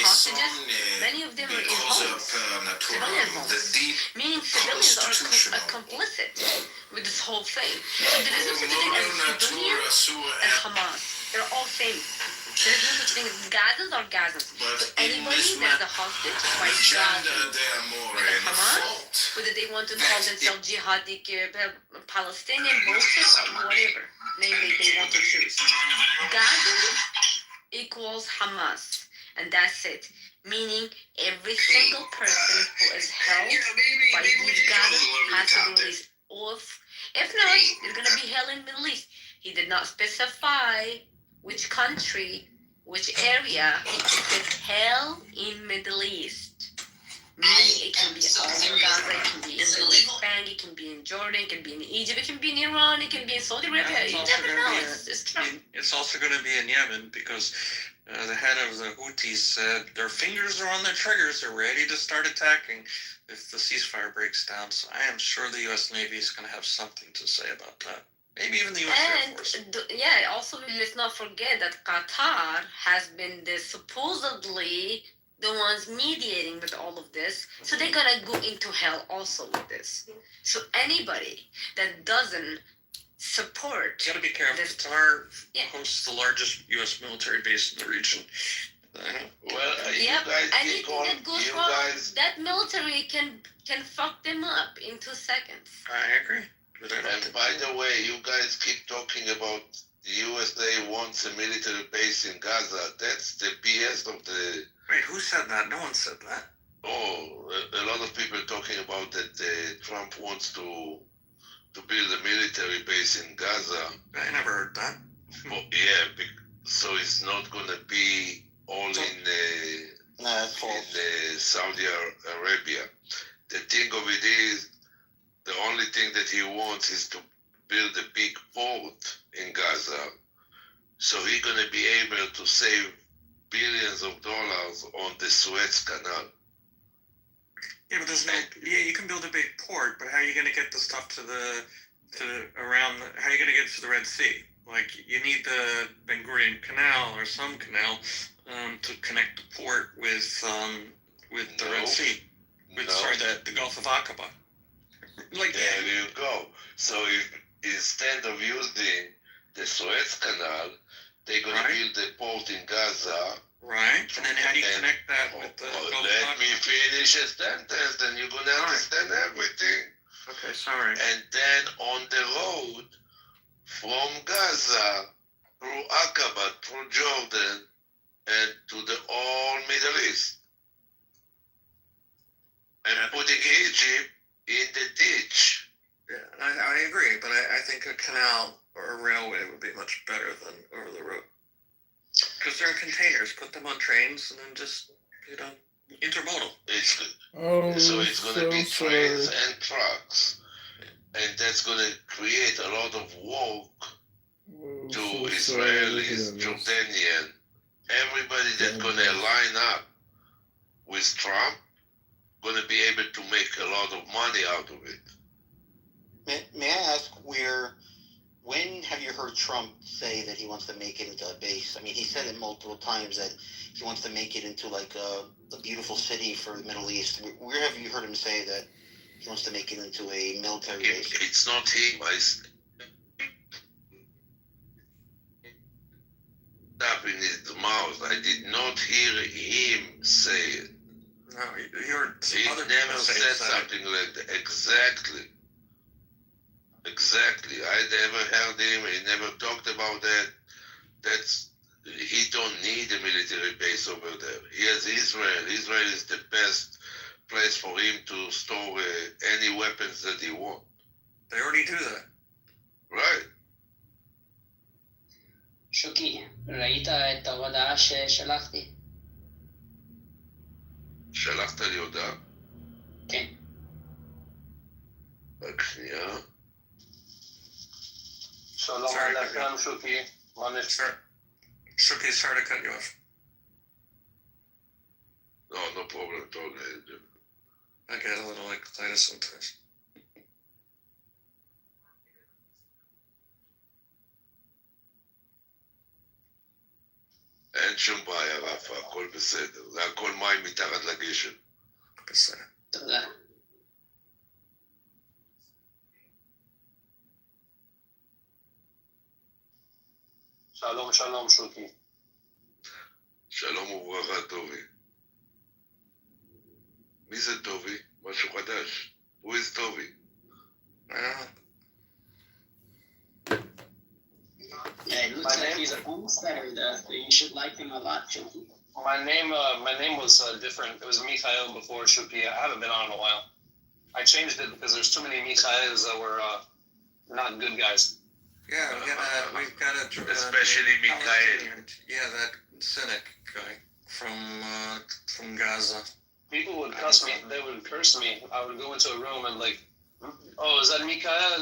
hostages, many of them were in homes, civilian homes, meaning civilians are complicit with this whole thing. So there is no such thing as civilians and Hamas. They're all same. There's no such thing as Gazans or Gazans. So anybody that's a hostage by Gaza, whether Hamas, whether they want to call themselves jihadi Palestinian, bullshit, or whatever name they want to choose. Gazan equals Hamas, and that's it. Meaning every single person who is held by these Gazans has to be released off. If not, it's going to be hell in Middle East. He did not specify which country, which area. He said hell in Middle East. Meaning it can be all in Gaza, it can be in the West Bank, it can be in Jordan, it can be in Egypt, it can be in Iran, it can be in Saudi Arabia. You never know. It's Trump. It's also going to be in Yemen because the head of the Houthis said their fingers are on their triggers. They're ready to start attacking if the ceasefire breaks down. So I am sure the U.S. Navy is going to have something to say about that. Maybe even the U.S. Air Force. Also let's not forget that Qatar has been supposedly the ones mediating with all of this. So they're going to go into hell also with this. So anybody that doesn't support... You got to be careful. Qatar hosts the largest U.S. military base in the region. Anything that goes wrong, that military can fuck them up in 2 seconds. I agree. And by the way, you guys keep talking about the USA wants a military base in Gaza. That's the BS of the... Wait, who said that? No one said that. Oh, a lot of people talking about that Trump wants to build a military base in Gaza. I never heard that. Well, yeah, so it's not going to be all in Saudi Arabia. The thing of it is, the only thing that he wants is to build a big port in Gaza, so he's going to be able to save billions of dollars on the Suez Canal. Yeah, but there's no. Yeah, you can build a big port, but how are you going to get the stuff how are you going to get it to the Red Sea? Like, you need the Ben Gurion Canal or some canal to connect the port with the Red Sea. The Gulf of Aqaba. There you go. So if instead of using the Suez Canal, they're going to build a port in Gaza. Right. And then how do you connect that with the Gulf of Aqaba? Let me finish a sentence, then you're going to understand everything. Okay, sorry. And then on the road from Gaza through Aqaba, through Jordan, and to the whole Middle East. And putting Egypt in the ditch. Yeah, I agree, but I think a canal or a railway would be much better than over the road. Because they're in containers, put them on trains, and then just, intermodal. So it's going to be trains and trucks. And that's going to create a lot of work to Israelis, Jordanian, everybody that's going to line up with Trump, going to be able to make a lot of money out of it. May I ask when have you heard Trump say that he wants to make it into a base? I mean, he said it multiple times that he wants to make it into like a beautiful city for the Middle East. Where have you heard him say that he wants to make it into a military base? It's not him. I up in his mouth. I did not hear him say it. No, you heard He other never people say said that. something like that. Exactly. I never heard him. He never talked about that. He don't need a military base over there. He has Israel. Israel is the best place for him to store any weapons that he wants. They already do that. Right. שוקי, ראית את ההודעה ששלחתי? שלחת לי הודעה? כן. רק שנייה. שלום עליכם, שוקי. מה נשמע? Shuki, sorry to cut you off. No problem at all. I get a little excited sometimes. אין שום בעיה, רפה, הכל בסדר. זה הכל מים מתחת לגשם. בסדר. תודה. שלום, שוקי. שלום וברכה, טובי. מי זה טובי? משהו חדש. Who is טובי? Yeah, it looks like he's a homesteader. You should like him a lot, Shuki. My name was different. It was Mikhail before Shuki. I haven't been on in a while. I changed it because there's too many Mikhails that were not good guys. Yeah, we've got a Especially Mikhail. Yeah, that cynic guy from Gaza. People would cuss me. They would curse me. I would go into a room and like, oh, is that Mikhail?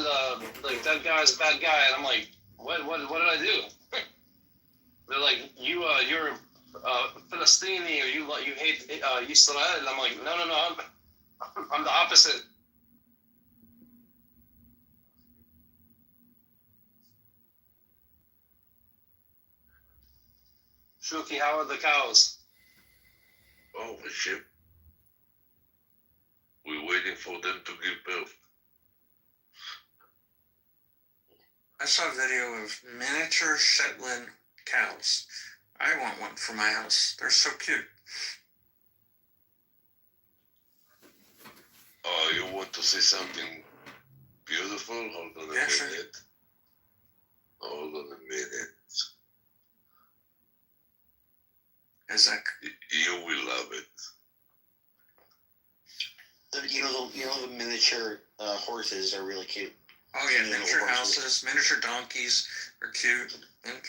Like that guy's a bad guy. And I'm like, what did I do? They're like, you're Palestinian or you hate Israel. And I'm like, no, I'm the opposite. Shuki, how are the cows? Oh, shit. We're waiting for them to give birth. I saw a video of miniature Shetland cows. I want one for my house. They're so cute. Oh, you want to see something beautiful? Hold on a minute. Sure. Hold on a minute. Isaac. You will love it. The miniature horses are really cute. Oh yeah, miniature houses, miniature donkeys are cute. And,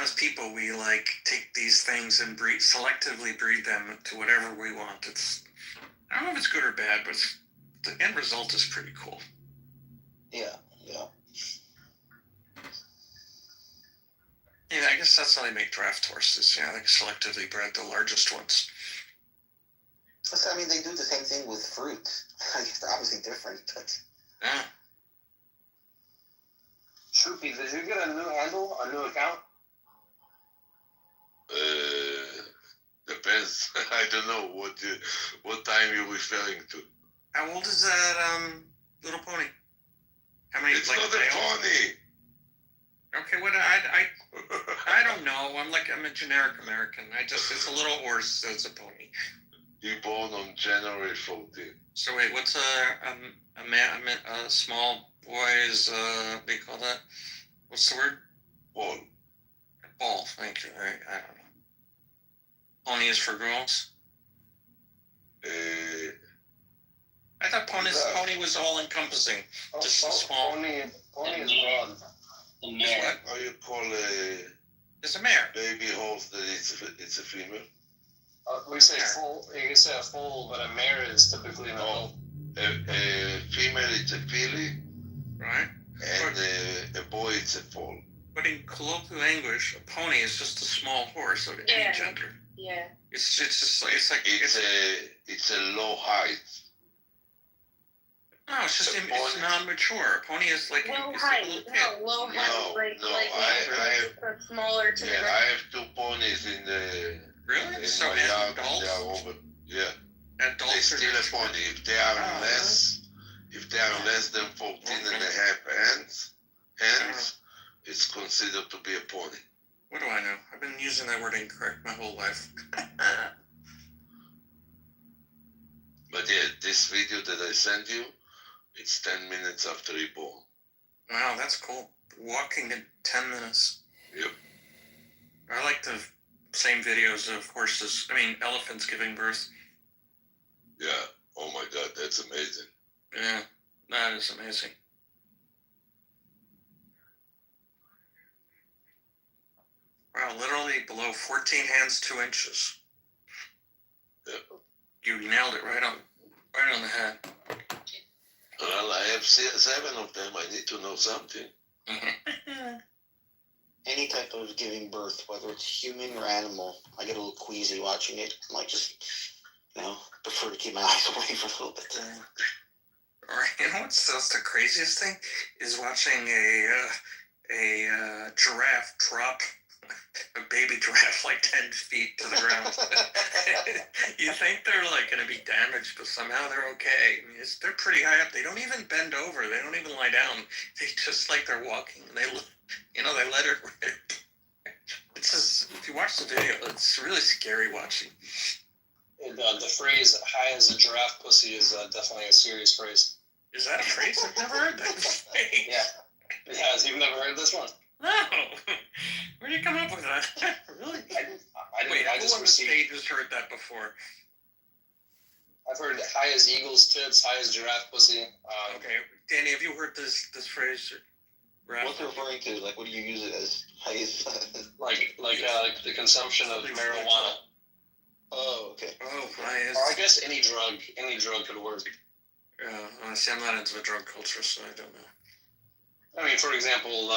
as people, we like take these things and selectively breed them to whatever we want. I don't know if it's good or bad, but the end result is pretty cool. Yeah. Yeah, I guess that's how they make draft horses. Yeah, they selectively bred the largest ones. So, I mean, they do the same thing with fruit. They're obviously different, but... Yeah. Shuki, did you get a new handle, a new account? Depends. I don't know what time you're referring to. How old is that little pony? How many? It's not a pony. Okay, what I don't know. I'm a generic American. It's a little horse, so it's a pony. He born on January 14th. So wait, what's a small boy's what do you call that? What's the word? Ball. Ball. Thank you. I don't know. Pony is for girls. I thought pony was all encompassing. Just small. Pony is broad. The mare. How you call It's a mare. Baby horse that it's a female? We say foal. You can say a foal, but a mare is typically an adult. A female, it's a filly. Right. And a boy, it's a foal. But in colloquial English, a pony is just a small horse of any gender. Yeah. It's just like it's a low height. No, it's just it's not mature. A pony is like Low it's height. like a little kid. No, low height. I have smaller to the ground. I have 2 ponies in the Really? in So my yard. adults? They are over. Yeah. They Adults are steal a pony if they are less than 14 and a half hands, it's considered to be a pony. What do I know? I've been using that word incorrect my whole life. But yeah, this video that I sent you, it's 10 minutes after he born. Wow, that's cool. Walking in 10 minutes. Yep. I like the same videos of horses. Elephants giving birth. Yeah. Oh my God, that's amazing. Yeah, that is amazing. Wow, literally below 14 hands, 2 inches. Yep. You nailed it right on the head. Well, I have 7 of them. I need to know something. Any type of giving birth, whether it's human or animal, I get a little queasy watching it. I might just, prefer to keep my eyes away for a little bit. Or what's the craziest thing is watching a giraffe drop a baby giraffe like 10 feet to the ground. You think they're like going to be damaged, but somehow they're okay. They're pretty high up. They don't even bend over. They don't even lie down. They just like they're walking. And they let it rip. It's just, if you watch the video, it's really scary watching. The phrase "high as a giraffe pussy" is definitely a serious phrase. Is that a phrase? I've never heard that phrase. Yeah. Yeah, you've never heard this one? No. Where did you come up with that? Really? I just on the stage has heard that before? I've heard high as eagle's tits, high as giraffe pussy. Okay, Danny, have you heard this phrase? What's it referring to? Like, what do you use it as? High as like the consumption of marijuana. Oh, okay. Oh, or I guess any drug could work. See, I'm not into the drug culture, so I don't know. For example,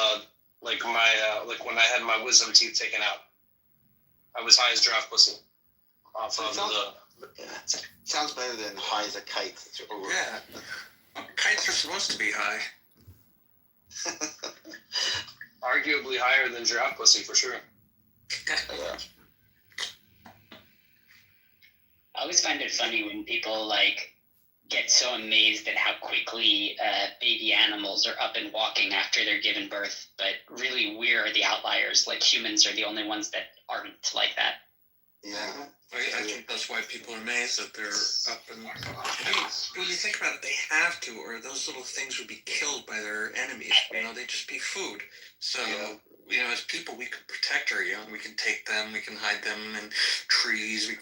like when I had my wisdom teeth taken out, I was high as giraffe pussy. Sounds better than high as a kite. Yeah, kites are supposed to be high. Arguably higher than giraffe pussy for sure. Yeah. I always find it funny when people get so amazed at how quickly baby animals are up and walking after they're given birth, but really we're the outliers. Like humans are the only ones that aren't like that. Yeah. I think that's why people are amazed that they're up and... when you think about it, they have to, or those little things would be killed by their enemies. They'd just be food. So, as people, we can protect our young. We can take them, we can hide them in trees, we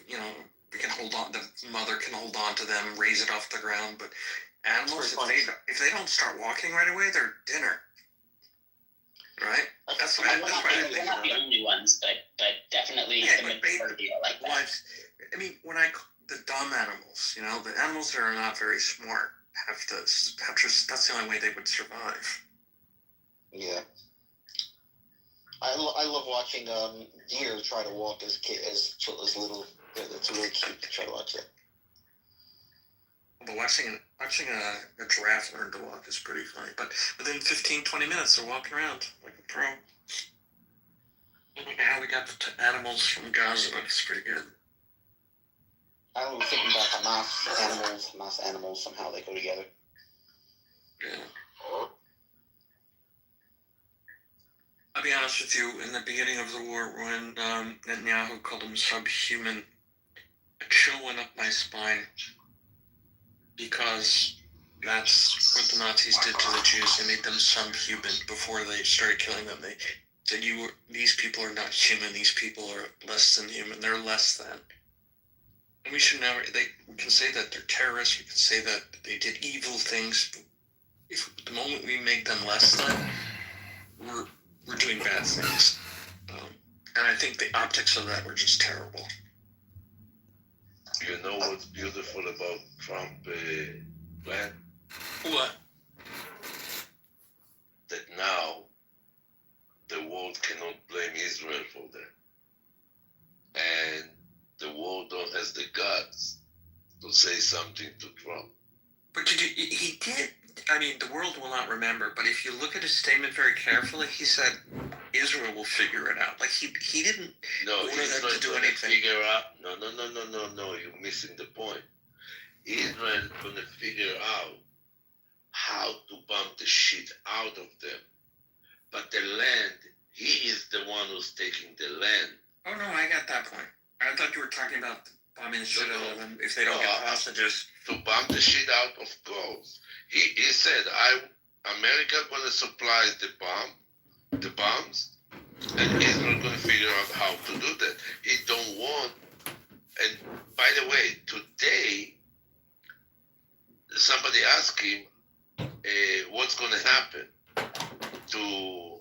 can hold on, the mother can hold on to them, raise it off the ground, but animals, if they don't start walking right away, they're dinner. Right? That's why I think. They're not the only ones, but definitely the majority are like that. The dumb animals, the animals that are not very smart have to, that's the only way they would survive. Yeah. I love watching deer try to walk as little. That's really cute to try to watch that. But watching a giraffe learn to walk is pretty funny. But within 15-20 minutes, they're walking around like a pro. I don't know how we got the animals from Gaza, but it's pretty good. I don't know, thinking about Hamas animals, somehow they go together. Yeah. I'll be honest with you, in the beginning of the war, when Netanyahu called them subhuman, a chill went up my spine, because that's what the Nazis did to the Jews. They made them subhuman before they started killing them. They said, these people are not human, these people are less than human, they're less than. And we should never, we can say that they're terrorists, we can say that they did evil things. If the moment we make them less than, we're doing bad things. And I think the optics of that were just terrible. You know what's beautiful about Trump plan? What? That now the world cannot blame Israel for that. And has the guts to say something to Trump. But he did. I mean, the world will not remember. But if you look at his statement very carefully, he said Israel will figure it out. Like he didn't order he's them not to do going to anything. figure out. No. You're missing the point. Israel is going to figure out how to bomb the shit out of them. But the land, he is the one who's taking the land. Oh no, I got that point. I thought you were talking about bombing the shit out of them if they don't get hostages. To bomb the shit out, of course. He said, America gonna supply the bombs, and Israel gonna figure out how to do that. He don't want. And by the way, today somebody asked him what's gonna happen to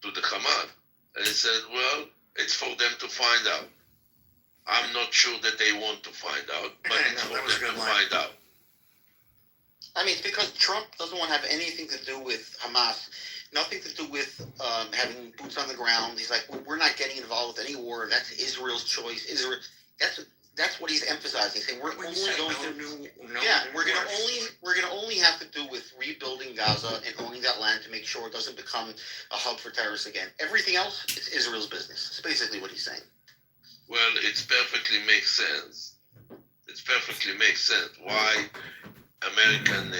the Hamas, and he said, well, it's for them to find out. I'm not sure that they want to find out, but it's for them to find out. I mean, it's because Trump doesn't want to have anything to do with Hamas, nothing to do with having boots on the ground. He's like, we're not getting involved with any war. That's Israel's choice. Israel. That's what he's emphasizing. He's saying we're only gonna only have to do with rebuilding Gaza and owning that land to make sure it doesn't become a hub for terrorists again. Everything else, it's Israel's business. It's basically what he's saying. Well, it perfectly makes sense. It perfectly makes sense why American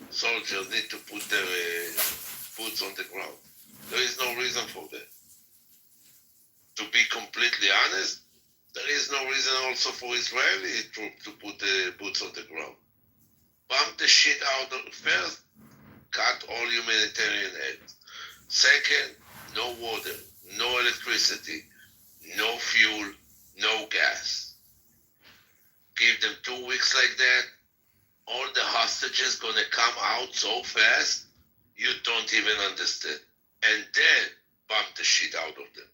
soldiers need to put their boots on the ground. There is no reason for that. To be completely honest, there is no reason also for Israeli troops to put the boots on the ground. Bomb the shit out of first, cut all humanitarian aid. Second, no water, no electricity, no fuel, no gas. Give them 2 weeks like that, all the hostages gonna come out so fast, you don't even understand. And then bomb the shit out of them.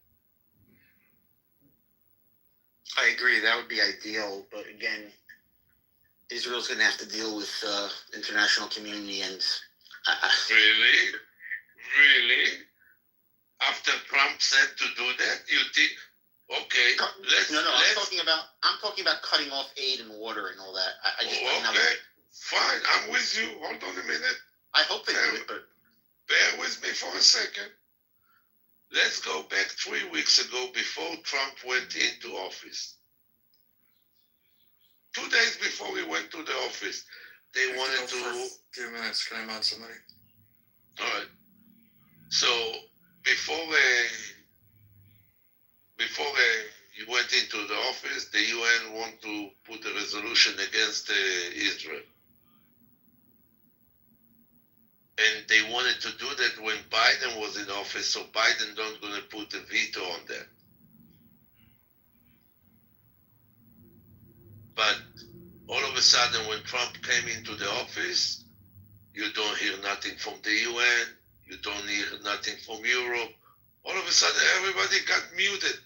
I agree. That would be ideal, but again, Israel's going to have to deal with international community and. Really? After Trump said to do that, you think? Okay, let's. I'm talking about cutting off aid and water and all that. I just don't know. Okay, fine. I'm with you. Hold on a minute. I hope they do it, but bear with me for a second. Let's go back 3 weeks ago before Trump went into office. 2 days before he went to the office, they wanted to. For a few minutes, can I mod somebody? All right. So before he went into the office, the UN want to put a resolution against Israel. And they wanted to do that when Biden was in office, so Biden not going to put a veto on that. But all of a sudden, when Trump came into the office, you don't hear nothing from the UN, you don't hear nothing from Europe. All of a sudden, everybody got muted.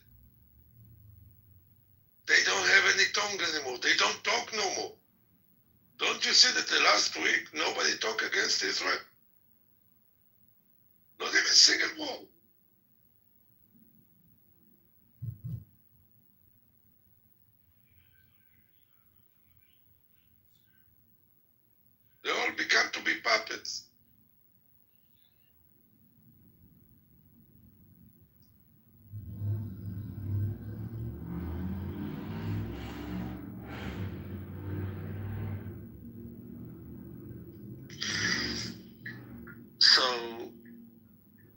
They don't have any tongue anymore. They don't talk no more. Don't you see that the last week, nobody talked against Israel? Not even a single word. They all become to be puppets. so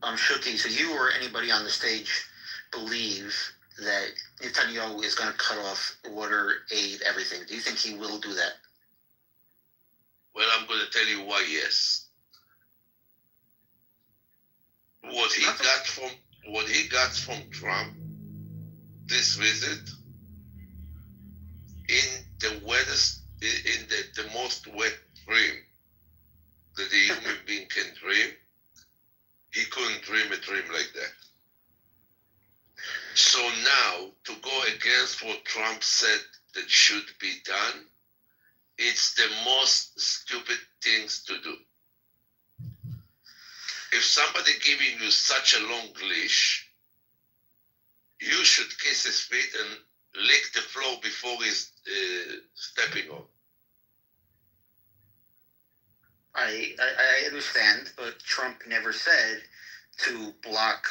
Shuki, so you or anybody on the stage believe that Netanyahu is going to cut off water, aid, everything? Do you think he will do that? Well, I'm going to tell you why yes. What he got from Trump, this visit, in the wettest, in the most wet dream that a human being can dream, he couldn't dream a dream like that. So now, to go against what Trump said that should be done, it's the most stupid things to do. If somebody giving you such a long leash, you should kiss his feet and lick the floor before he's stepping on. I understand, but Trump never said to block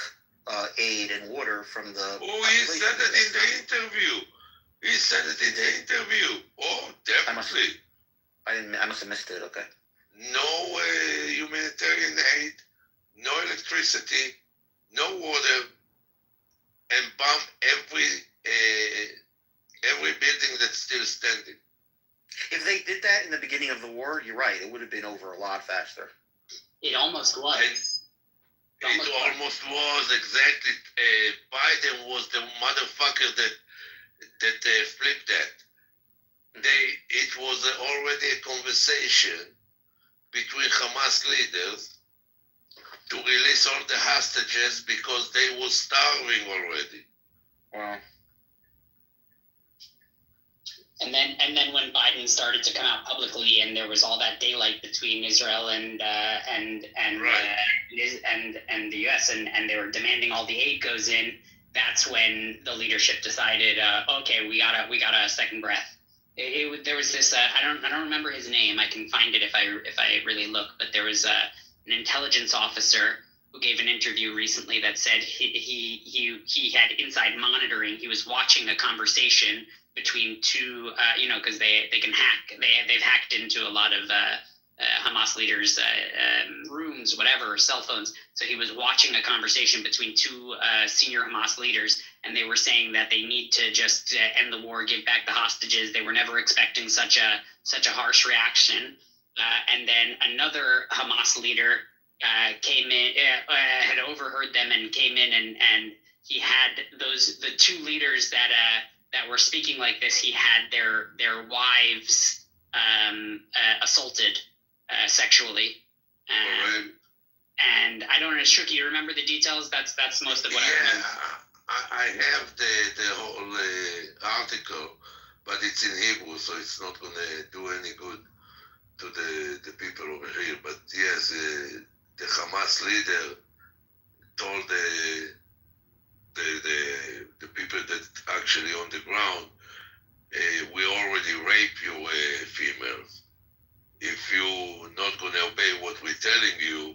aid and water from the. Oh, he said it in the interview. He said it in the interview. Oh, definitely. I must have missed it. Okay. No humanitarian aid, no electricity, no water, and bomb every building that's still standing. If they did that in the beginning of the war, you're right. It would have been over a lot faster. It almost was. It almost was, exactly. Biden was the motherfucker that flipped that. It was already a conversation between Hamas leaders to release all the hostages because they were starving already. Wow. And then when Biden started to come out publicly, and there was all that daylight between Israel and the U.S. and they were demanding all the aid goes in. That's when the leadership decided, okay, we got a second breath. There was this I don't remember his name. I can find it if I really look. But there was an intelligence officer who gave an interview recently that said he had inside monitoring. He was watching a conversation between two, because they can hack. They've hacked into a lot of Hamas leaders' rooms, whatever, cell phones. So he was watching a conversation between two senior Hamas leaders, and they were saying that they need to just end the war, give back the hostages. They were never expecting such a harsh reaction. And then another Hamas leader came in, had overheard them and came in, and he had the two leaders that were speaking like this. He had their wives assaulted sexually, and I don't know, Shuki, you remember the details? That's most of what I remember. I have the whole article, but it's in Hebrew, so it's not going to do any good to the people over here. But yes, the Hamas leader told the people that actually on the ground, we already rape you females. If you're not going to obey what we're telling you,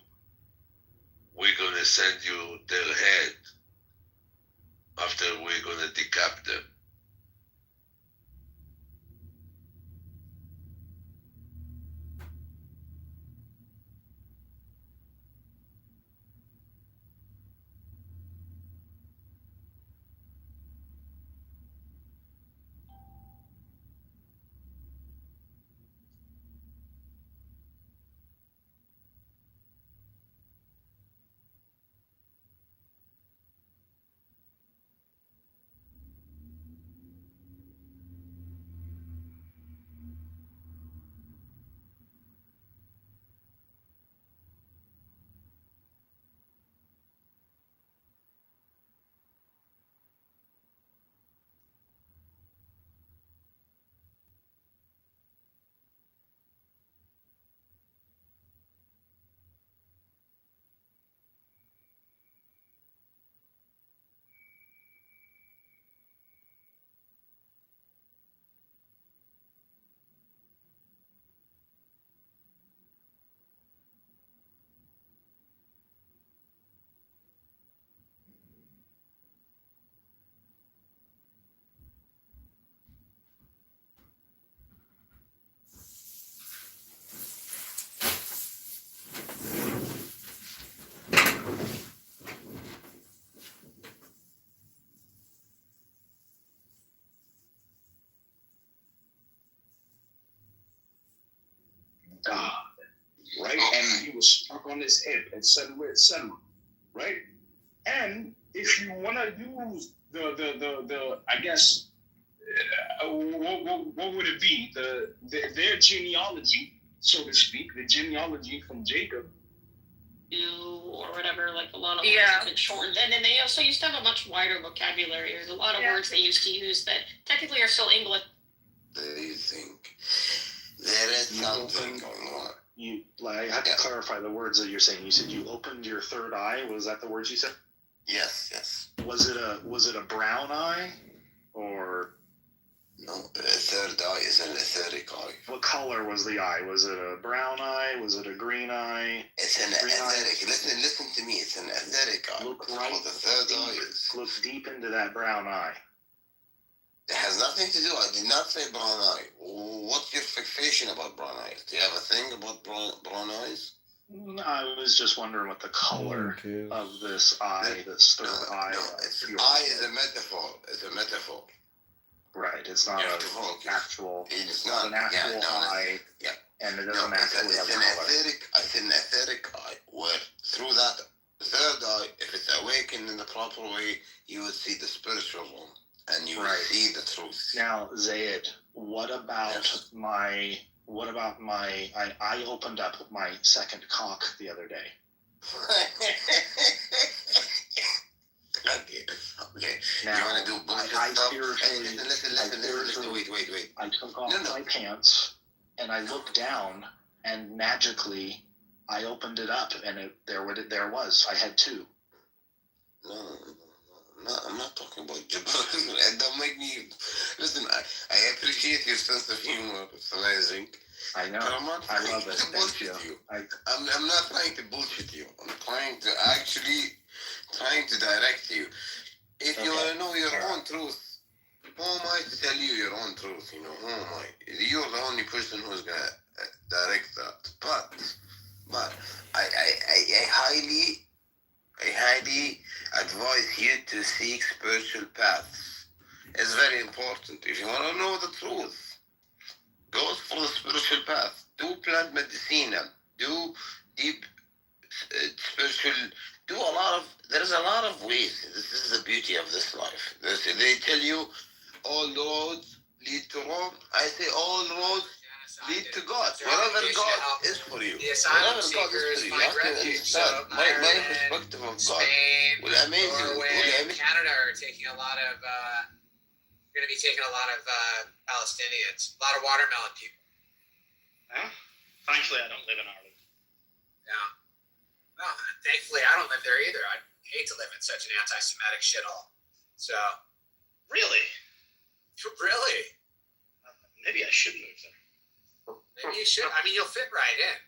we're going to send you their head after we're going to decap them. Right? And he was struck on his head, etc., etc. Right? And if you want to use the I guess, what would it be? Their genealogy, so to speak, the genealogy from Jacob. Or whatever, like a lot of words have been shortened. And then they also used to have a much wider vocabulary. There's a lot of words they used to use that technically are still English. They think there is something going on. I have to clarify the words that you're saying. You said you opened your third eye. Was that the words you said? Yes. Was it a brown eye, or No, the third eye is an etheric eye. What color was the eye? Was it a brown eye? Was it a green eye? It's an etheric. Listen to me. It's an etheric eye. Look That's right. what the third eye is. Look deep into that brown eye. It has nothing to do. I did not say brown eye. What's your fixation about brown eyes? Do you have a thing about brown eyes? I was just wondering what the color of this eye, this third eye. No, eye is a metaphor. It's a metaphor. Right. It's not an actual. It's not an actual eye. Yeah. And it doesn't actually have color. It's an etheric eye where through that third eye, if it's awakened in the proper way, you would see the spiritual one and you would see the truth. Now, Zayd, what about my? I opened up my second cock the other day. Okay. Now, you want to do bullshit stuff? Listen. Wait. I took off my pants and I looked down and magically I opened it up and there was. I had two. No, I'm not talking about Japan. Don't make me... Listen, I appreciate your sense of humor. It's amazing. I know. But I'm not I love trying it. to bullshit you. I'm not trying to bullshit you. I'm trying to direct you. If you want to know your own truth, who am I to tell you your own truth? You know, who am I? You're the only person who's going to direct that. But I highly advise you to seek spiritual paths. It's very important. If you want to know the truth, go for the spiritual path. Do plant medicina. Do deep spiritual. There's a lot of ways. This is the beauty of this life. They tell you all roads lead to Rome. I say all roads lead to God. Wherever God is for you. The asylum seekers find refuge. So my perspective of God Spain, will amaze you. Norway, Canada are taking a lot of. Going to be taking a lot of Palestinians, a lot of watermelon people. Huh? Thankfully, I don't live in Ireland. Yeah. Well, thankfully, I don't live there either. I'd hate to live in such an anti-Semitic shithole. So. Really? Really? Maybe I should move there. Maybe you should. I mean, you'll fit right in.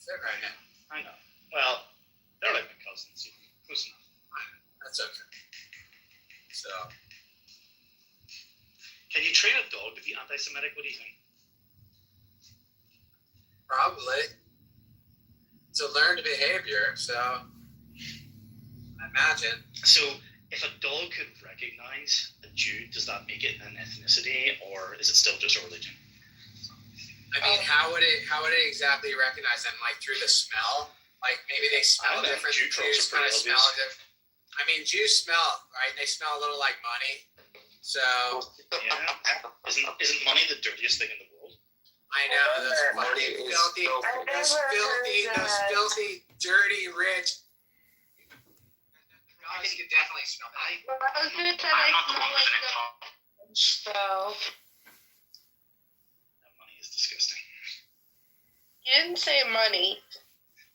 Fit right in. I know. Well, they're like my cousins. Who's not? That's okay. So. Can you train a dog to be anti-Semitic? What do you think? Probably. It's a learned behavior, so I imagine. So, if a dog could recognize a Jew, does that make it an ethnicity, or is it still just a religion? I mean, how would it exactly recognize them? Like through the smell? Like maybe they smell different. Jew trolls are pretty obvious. I mean, Jews smell, right? They smell a little like money. So yeah, isn't money the dirtiest thing in the world? I know those filthy, dirty, rich. I think you definitely smell that. I was gonna say I smell like the so. That money is disgusting. You didn't say money.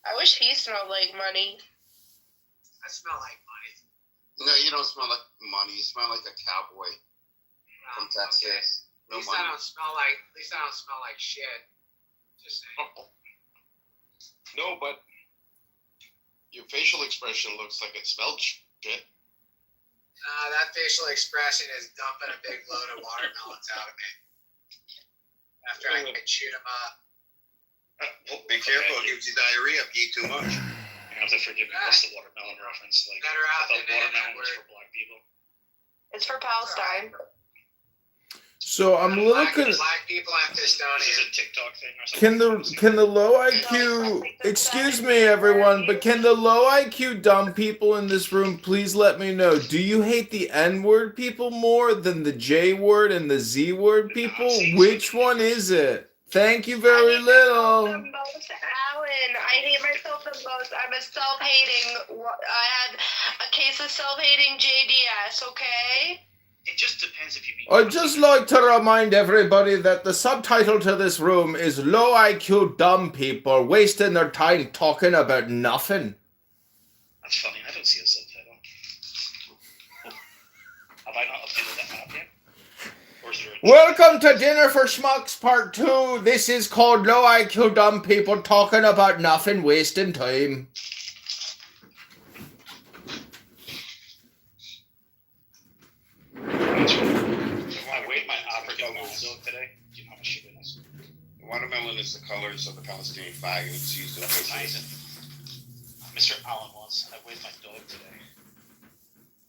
I wish he smelled like money. I smell like money. No, you don't smell like money. You smell like a cowboy from Texas. At least I don't smell like shit. Just saying. No, but your facial expression looks like it smelled shit. That facial expression is dumping a big load of watermelons out of me. After I can shoot them up. Well, be careful, it gives you diarrhea if you eat too much. You have to forgive me. What's the watermelon reference? Like, better out I than thought watermelon was word. for black people. It's for Palestine. So I'm a little Black people have dystonia. This is a TikTok thing or something. Can the low IQ, excuse me everyone, but can the low IQ dumb people in this room please let me know, do you hate the N word people more than the J word and the Z word people? Which one is it? Thank you very little. The most, Alan. I hate myself the most. I'm a self-hating. I had a case of self-hating JDS. Okay. It just depends if you mean. I'd just like to remind everybody that the subtitle to this room is Low IQ Dumb People Wasting Their Time Talking About Nothing. That's funny, I don't see a subtitle. Have I not updated that map yet? Or Welcome to Dinner for Schmucks Part 2. This is called Low IQ Dumb People Talking About Nothing, Wasting Time. I weighed my African watermelon today. Do you know how much shit it is? Watermelon is the colors of the Palestinian flag, and it's used in That's places. amazing. Mr. Allen was. I weighed my dog today.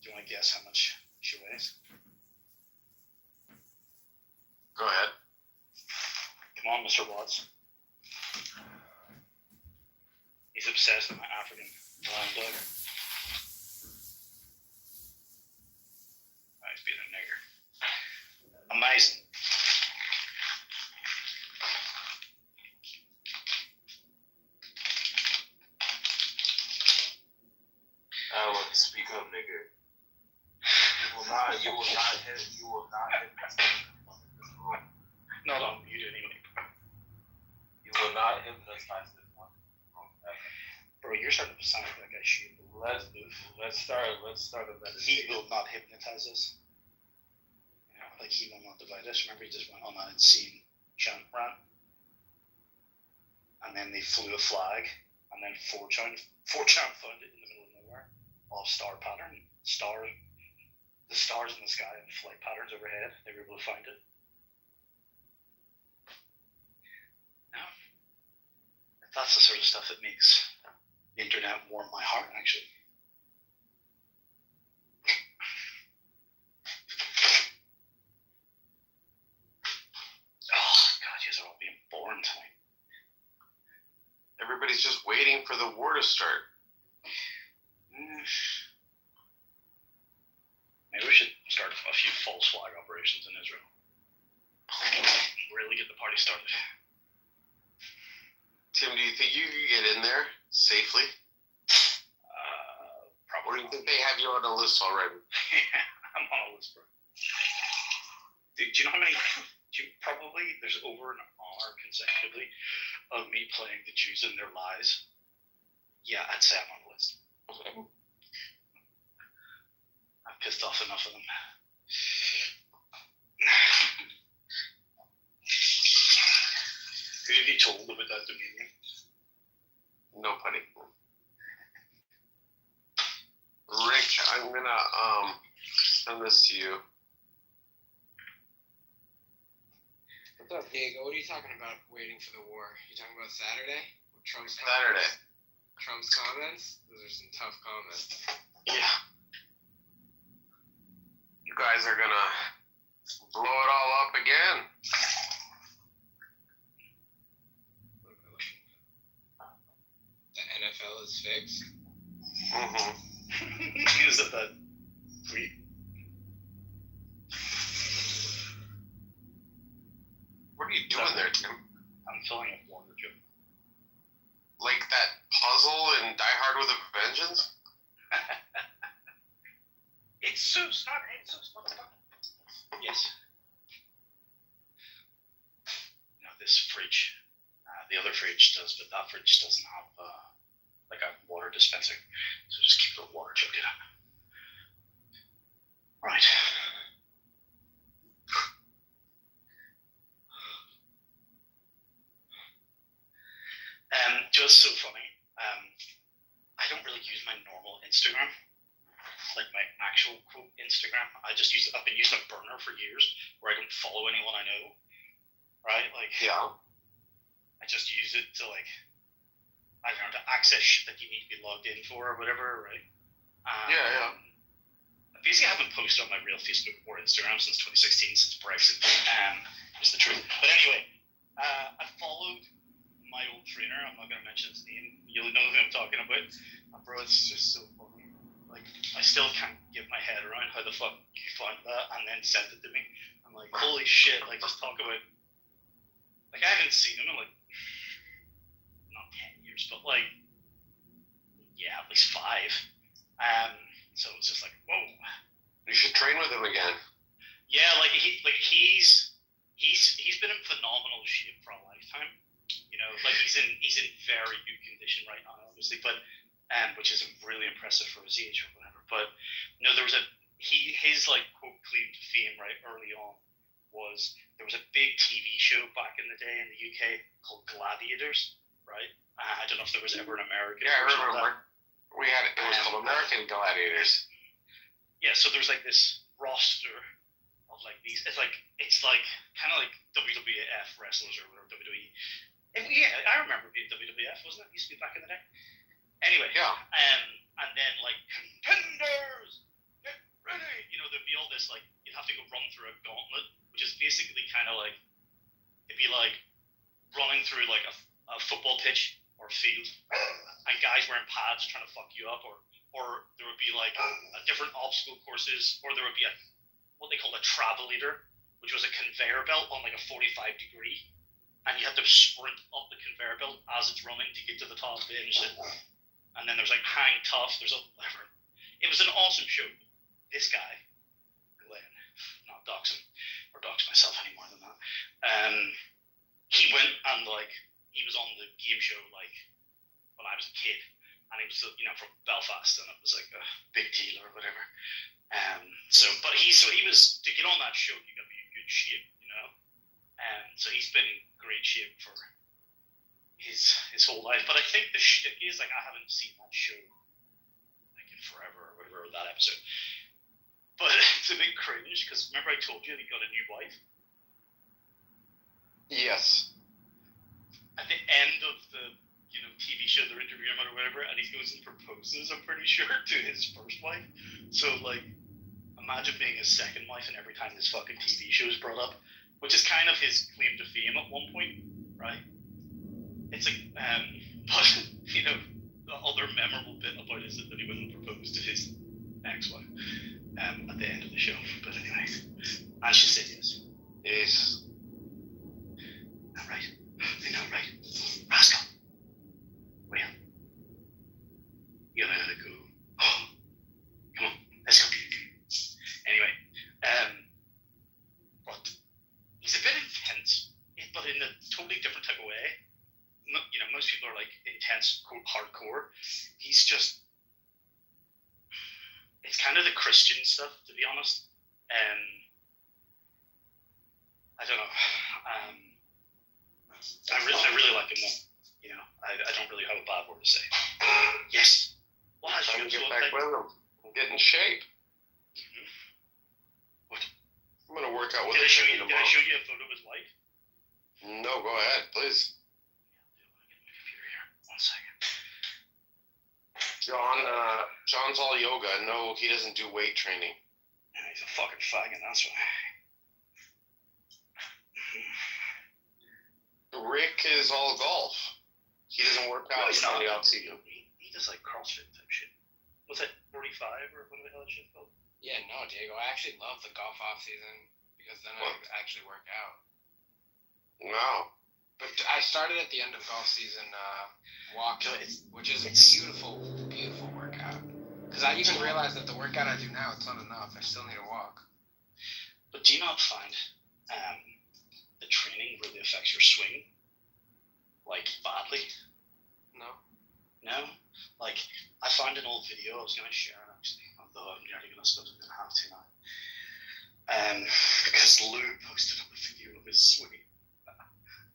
Do you want to guess how much she weighs? Go ahead. Come on, Mr. Watts. He's obsessed with my African brown dog. Oh, he's being a nigger. Amazing. Speak up, nigga. You will not hit. No, you didn't even. You will not hypnotize this one. Bro, you're starting to sound like that shit. Let's start a meditation. He will not hypnotize us. You know, like he will not divide us. Remember, he just went on that insane chant rant, and then they flew a flag, and then 4chan found it in the middle of nowhere, all star pattern, the stars in the sky and flight patterns overhead. They were able to find it. Now, that's the sort of stuff that makes the internet warm my heart, actually. Oh, God, you guys are all being born tonight. Everybody's just waiting for the war to start. Maybe we should start a few false flag operations in Israel. Really get the party started. Tim, do you think you could get in there safely? Or do you think they have you on a list already? I'm on a list, bro. Dude, do you know how many? There's over an hour consecutively of me playing the Jews and their lies. Yeah, I'd say I'm on the list. Okay. I've pissed off enough of them. Who have you told about that dominion? Nobody. Rick, I'm gonna send this to you. What's up, Diego? What are you talking about waiting for the war? You talking about Saturday? Trump's Saturday. comments? Trump's comments? Those are some tough comments. Yeah. You guys are gonna blow it all up again. The NFL is fixed? Mm-hmm. Is it that tweet? What are you doing there, Tim? I'm filling a water jug. Like that puzzle in Die Hard with a Vengeance? It's Zeus, not Jesus, motherfucker. Yes. You know, this fridge, the other fridge does, but that fridge doesn't have like a water dispenser. So just keep the water jug in it. Right. Just so funny. I don't really use my normal Instagram, like my actual quote Instagram. I've been using a burner for years where I don't follow anyone I know. Right? Like, yeah. I just use it to I don't know, to access shit that you need to be logged in for or whatever, right? Yeah. Basically, I haven't posted on my real Facebook or Instagram since 2016, since Brexit. Is the truth. But anyway, I followed my old trainer. I'm not going to mention his name. You'll know who I'm talking about. Bro, it's just so funny. Like, I still can't get my head around how the fuck you found that and then sent it to me. I'm like, holy shit, like, just talk about... Like, I haven't seen him in, like, not 10 years, but, like, yeah, at least 5. So it's just like, whoa. You should train with him again. Yeah, he's been in phenomenal shape for a lifetime. You know, like he's in very good condition right now, obviously, but which is really impressive for his age or whatever. But you know, there was his like quote claim to fame right early on was there was a big TV show back in the day in the UK called Gladiators, right? I don't know if there was ever an American. Yeah, I version of remember. that. We had it was called American Gladiators. Yeah, so there's like this roster of like these. It's like kind of like WWF wrestlers or whatever WWE. Yeah, I remember being WWF, wasn't it? It used to be back in the day. Anyway, yeah. And then like contenders, get ready. You know, there'd be all this like you'd have to go run through a gauntlet, which is basically kind of like it'd be like running through like a football pitch or field, and guys wearing pads trying to fuck you up, or there would be like a different obstacle courses, or there would be what they call a travel leader, which was a conveyor belt on like a 45 degree, and you had to sprint up the conveyor belt as it's running to get to the top of it and shit. And then there's like hang tough, there's a whatever. It was an awesome show. This guy, Glenn, not dox him or dox myself any more than that. He went and like he was on the game show like when I was a kid, and he was from Belfast, and it was like a big deal or whatever. But he was to get on that show, you got to be in good shape, so he's been in great shape for his whole life. But I think the shtick is like I haven't seen that show like in forever or whatever, that episode. But it's a bit cringe because remember I told you that he got a new wife. Yes. At the end of the TV show, they're interviewing him or whatever, and he goes and proposes, I'm pretty sure, to his first wife. So like, imagine being his second wife, and every time this fucking TV show is brought up, which is kind of his claim to fame at one point, right? It's like, but the other memorable bit about it is that he wouldn't propose to his ex-wife at the end of the show. But anyways, and she said yes. Yes. All right. I know, right? Rascal. Well, you gotta go. Oh, come on, let's go. Anyway, but he's a bit intense, but in a totally different type of way. Most people are like intense, quote, hardcore. He's just, it's kind of the Christian stuff, to be honest. I don't know. I really like him though. I don't really have a bad word to say. Yes. Well, I should get back with him. Get in shape. Mm-hmm. What? I'm gonna work out with him. Did I show you a photo of his wife? No, go ahead, please. One second. John's all yoga. No, he doesn't do weight training. Yeah, he's a fucking faggot, that's why. Rick is all golf. He doesn't work out in the off season. He does like CrossFit type shit. What's that, 45 or whatever the hell that shit's called? Yeah, no, Diego. I actually love the golf off season because then I actually work out. Wow. But I started at the end of golf season walking, which is a beautiful, beautiful workout. Because I even realized that the workout I do now, it's not enough. I still need to walk. But do you not find the training really affects your swing? Like, badly? No? Like, I found an old video I was going to share, actually, although I'm nearly going to suppose I'm going to have to now. Because Lou posted up a video of his swing.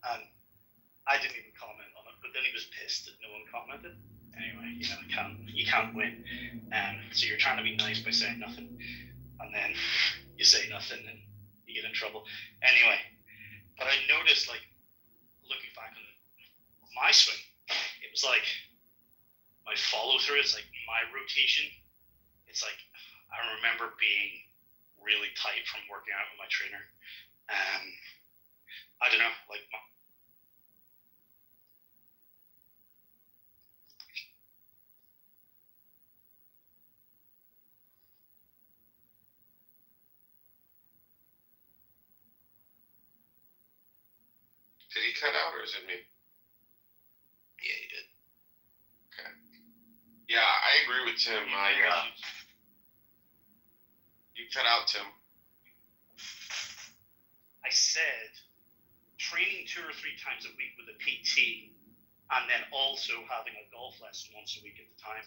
And I didn't even comment on it, but then he was pissed that no one commented. Anyway, you can't win. So you're trying to be nice by saying nothing, and then you say nothing and you get in trouble. Anyway, but I noticed, like, looking back on my swing, it was like my follow through, it's like my rotation. It's like I remember being really tight from working out with my trainer. I don't know, like. Did he cut out or is it me? Yeah, he did. Okay. Yeah, I agree with Tim. You cut out, Tim. I said training 2 or 3 times a week with a PT, and then also having a golf lesson once a week at the time.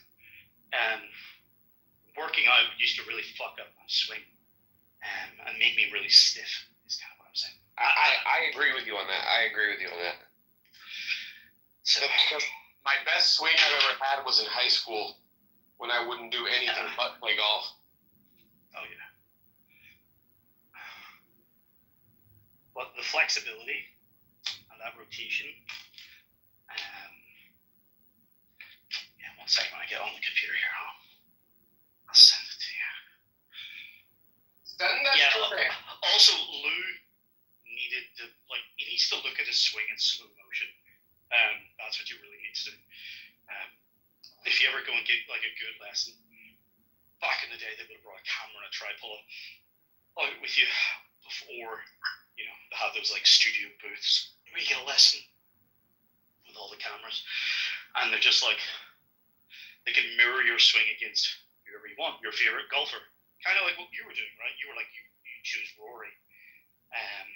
Working out used to really fuck up my swing and make me really stiff, is kind of what I I agree with you on that. So my best swing I've ever had was in high school when I wouldn't do anything but play golf. Oh yeah. But the flexibility and that rotation. Yeah, 1 second when I get on the computer here, I'll send it to you. Also, Lou needed to he needs to look at his swing in slow motion. That's what you really need to do. If you ever go and get a good lesson, back in the day they would have brought a camera and a tripod out with you before, they had those studio booths where you get a lesson with all the cameras, and they're just they can mirror your swing against whoever you want, your favorite golfer, kind of like what you were doing, right? You were you choose Rory, and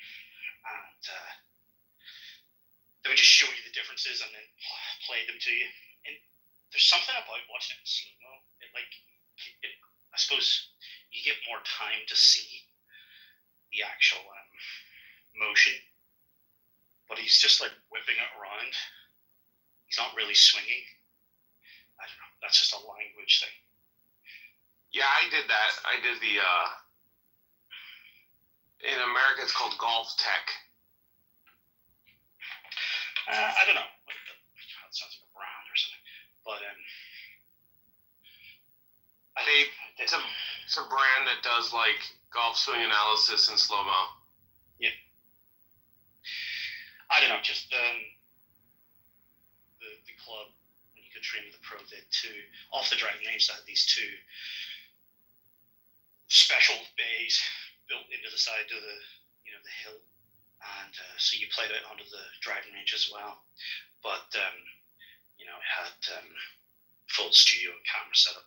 they would just show you the differences and then play them to you. And there's something about watching it in slow-mo. I suppose you get more time to see the actual motion. But he's just whipping it around. He's not really swinging. I don't know. That's just a language thing. Yeah, I did that. I did the, in America it's called golf tech. I don't know. That sounds like a brand or something. But it's a brand that does golf swing analysis in slow mo. Yeah. I don't know. Just the club, when you could train with the pro, they had two off the driving range. That had these two special bays built into the side of the the hill. And so you played it onto the driving range as well. But, it had full studio and camera setup,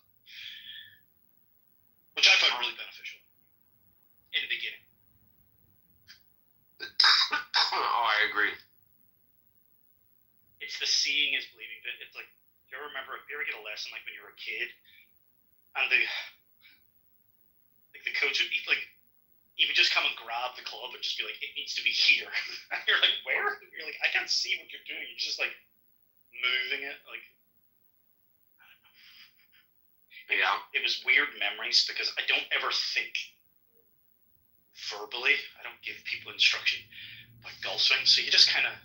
which I found really beneficial in the beginning. Oh, I agree. It's the seeing is believing bit. It's you ever get a lesson when you were a kid, and the coach would be he would just come and grab the club and just be it needs to be here. And you're where? You're I can't see what you're doing. You're just moving it. Yeah. It was weird memories because I don't ever think verbally. I don't give people instruction about golf swings. So you just kind of,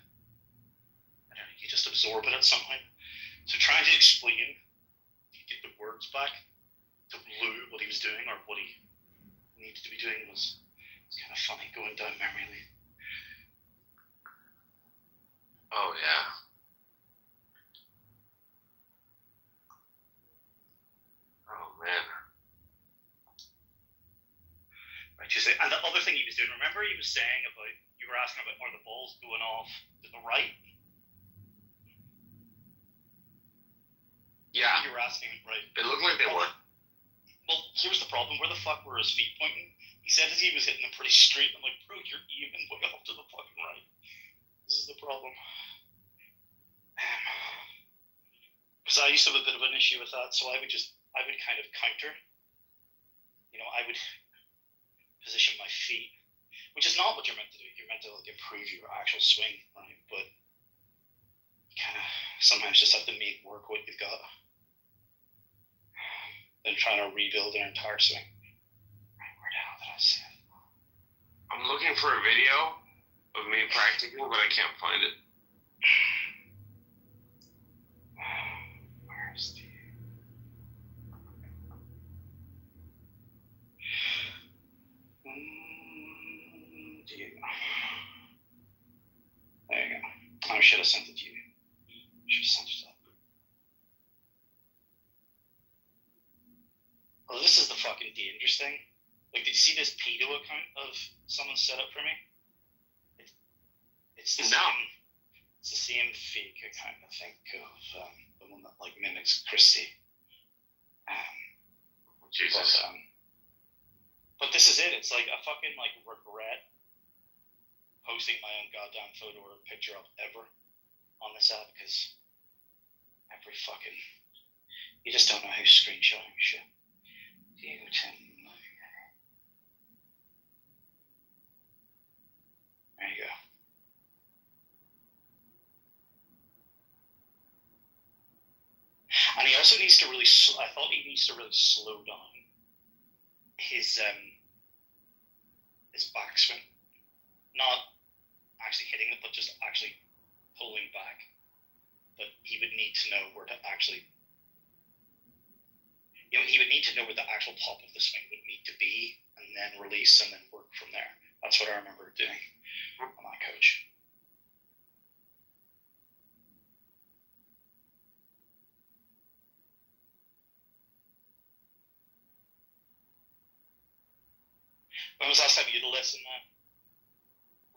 you just absorb it at some point. So trying to explain, get the words back to Lou what he was doing or what he needed to be doing was kind of funny going down memory lane. Oh yeah. Oh man. Right, you say, and the other thing he was doing, remember he was saying about, you were asking about are the balls going off to the right? Yeah. You were asking, right? It looked like they were. Well, here's the problem. Where the fuck were his feet pointing? He said that he was hitting them pretty straight. I'm bro, you're even way off to the fucking right. This is the problem. Because I used to have a bit of an issue with that, so I would kind of counter. I would position my feet, which is not what you're meant to do. You're meant to improve your actual swing, right? But you kind of sometimes just have to make work what you've got. Than trying to rebuild an entire swing. Right, where the hell did I see it? I'm looking for a video of me practicing, but I can't find it. Where's the... There you go. I should have sent it to you. Should have sent it up. Well, this is the fucking dangerous thing. Did you see this pedo account of someone set up for me? It's the same. It's the same fake account, I think, of the one that mimics Christy. Jesus. But this is it. It's I fucking regret posting my own goddamn photo or picture of ever on this app because every fucking you just don't know how screenshotting shit. Diego Tim. Right, also needs to really. I thought he needs to really slow down his backswing, not actually hitting it, but just actually pulling back. But he would need to know where to actually. He would need to know where the actual top of the swing would need to be, and then release, and then work from there. That's what I remember doing on my coach. When was the last time you did a lesson,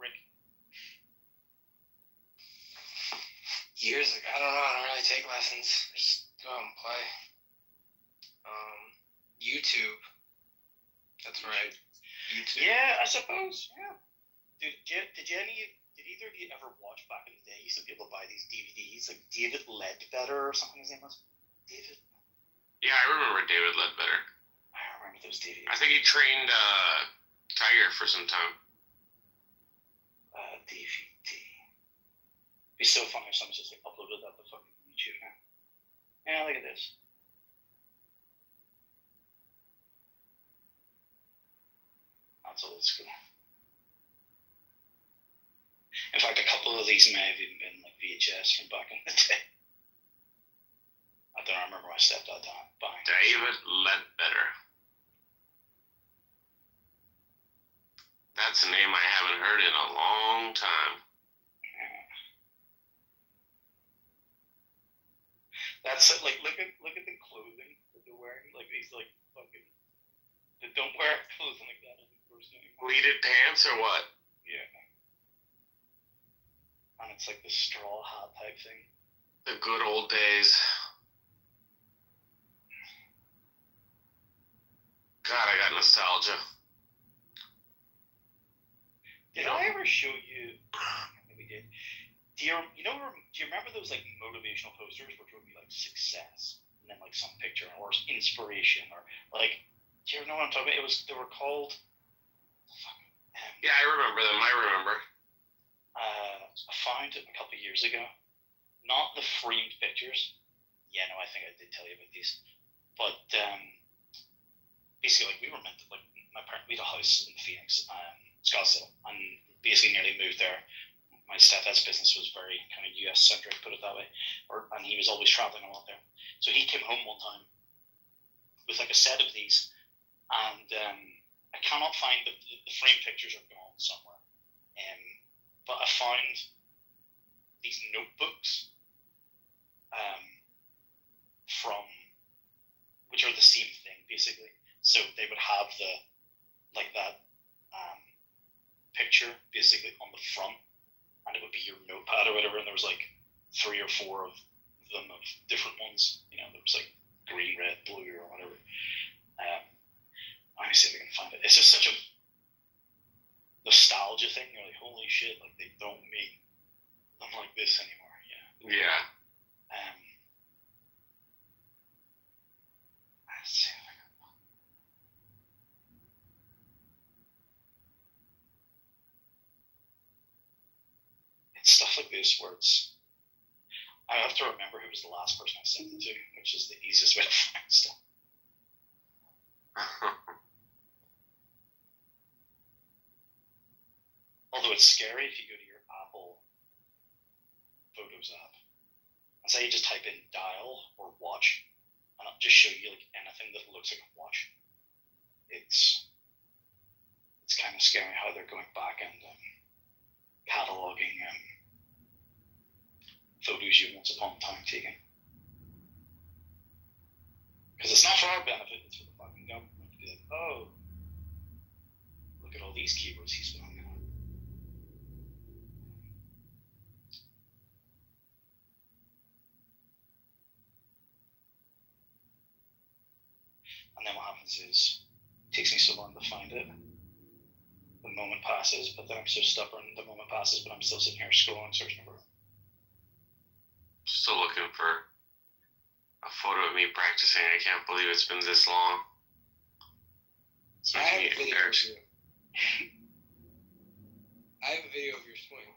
Rick? Years ago. I don't know. I don't really take lessons. I just go out and play. YouTube. That's right. YouTube. Yeah, I suppose. Yeah. Did either of you ever watch back in the day? You used to be able to buy these DVDs, like David Ledbetter or something. His name was David. Yeah, I remember David Ledbetter. I remember those DVDs. I think he trained Tiger for some time. DVD. It'd be so funny if someone just like uploaded that to fucking YouTube now. Yeah, look at this. That's old school. In fact, a couple of these may have even been like VHS from back in the day. I don't remember my stepdad buying. David Ledbetter. That's a name I haven't heard in a long time. That's like look at the clothing that they're wearing. Like these like fucking they don't wear clothing like that. Pleated pants or what? Yeah. And it's like the straw hat type thing. The good old days. God, I got nostalgia. Did I ever show you? Maybe we did. Do you remember those like motivational posters, which would be like success, and then like some picture or inspiration, or like, do you know what I'm talking about? They were called. Yeah, I remember them. I remember. I found it a couple of years ago. Not the framed pictures. Yeah, no, I think I did tell you about these. But basically, like we were meant to, like my parents, we had a house in Phoenix, Scottsdale, and basically nearly moved there. My stepdad's business was very kind of US centric, put it that way, and he was always traveling a lot there. So he came home one time with like a set of these, and I cannot find the frame pictures are gone somewhere. But I found these notebooks from which are the same thing basically. So they would have the like that picture basically on the front, and it would be your notepad or whatever, and there was like 3 or 4 of them of different ones. You know, there was like green, red, blue, or whatever. Let me see if I can find it. It's just such a nostalgia thing. You're like, holy shit, like they don't make them like this anymore. Yeah. Yeah. Let's see if I can. It's stuff like this where it's. I have to remember who was the last person I sent it to, which is the easiest way to find stuff. Although it's scary if you go to your Apple Photos app and say you just type in dial or watch, and it'll just show you like anything that looks like a watch. It's kind of scary how they're going back and cataloging photos you once upon a time taken. Because it's not for our benefit, it's for the fucking government to be like, oh, look at all these keywords he's putting on. And then what happens is, it takes me so long to find it. The moment passes, but then I'm so stubborn. The moment passes, but I'm still sitting here scrolling, searching for it. Still looking for a photo of me practicing. I can't believe it's been this long. I have a video of you. I have a video of your swing.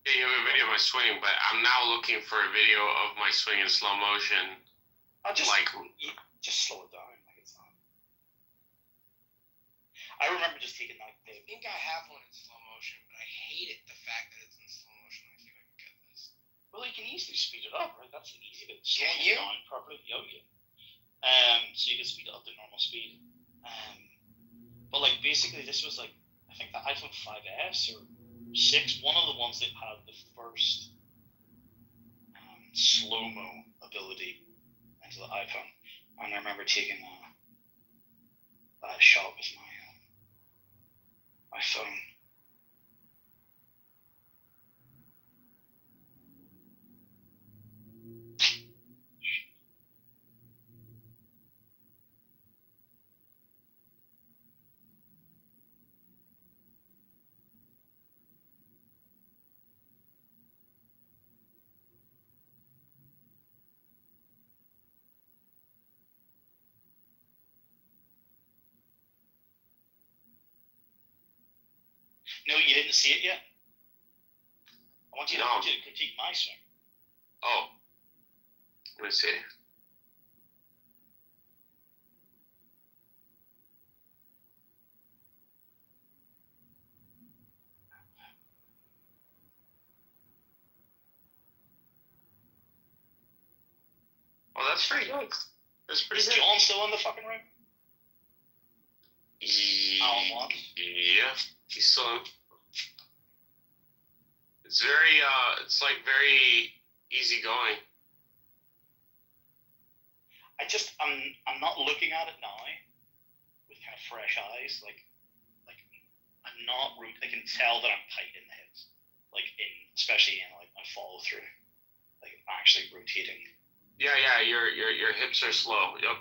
Yeah, you have a video of my swing, but I'm now looking for a video of my swing in slow motion I just like just slow it down. Like it's not. I remember just taking that. I think I have one in slow motion, but I hate it. The fact that it's in slow motion. I think I can get this. Well, you can easily speed it up, right? That's the easy bit. Can Slowing you? it down properly. Yeah, yeah. So you can speed it up to normal speed. But like basically, this was like I think the iPhone 5S or 6, one of the ones that had the first slow mo ability into the iPhone. And I remember taking a shot with my phone. No, you didn't see it yet? I want you to critique my swing. Oh. Let me see. Oh, that's pretty good. That's pretty Is good. John still in the fucking room? Alan Watts? Yeah, he's still. It's very, it's like very easy going. I'm not looking at it now with kind of fresh eyes. Like I'm not. I can tell that I'm tight in the hips. Especially in like my follow through. Like I'm actually rotating. Yeah, your hips are slow. Yep.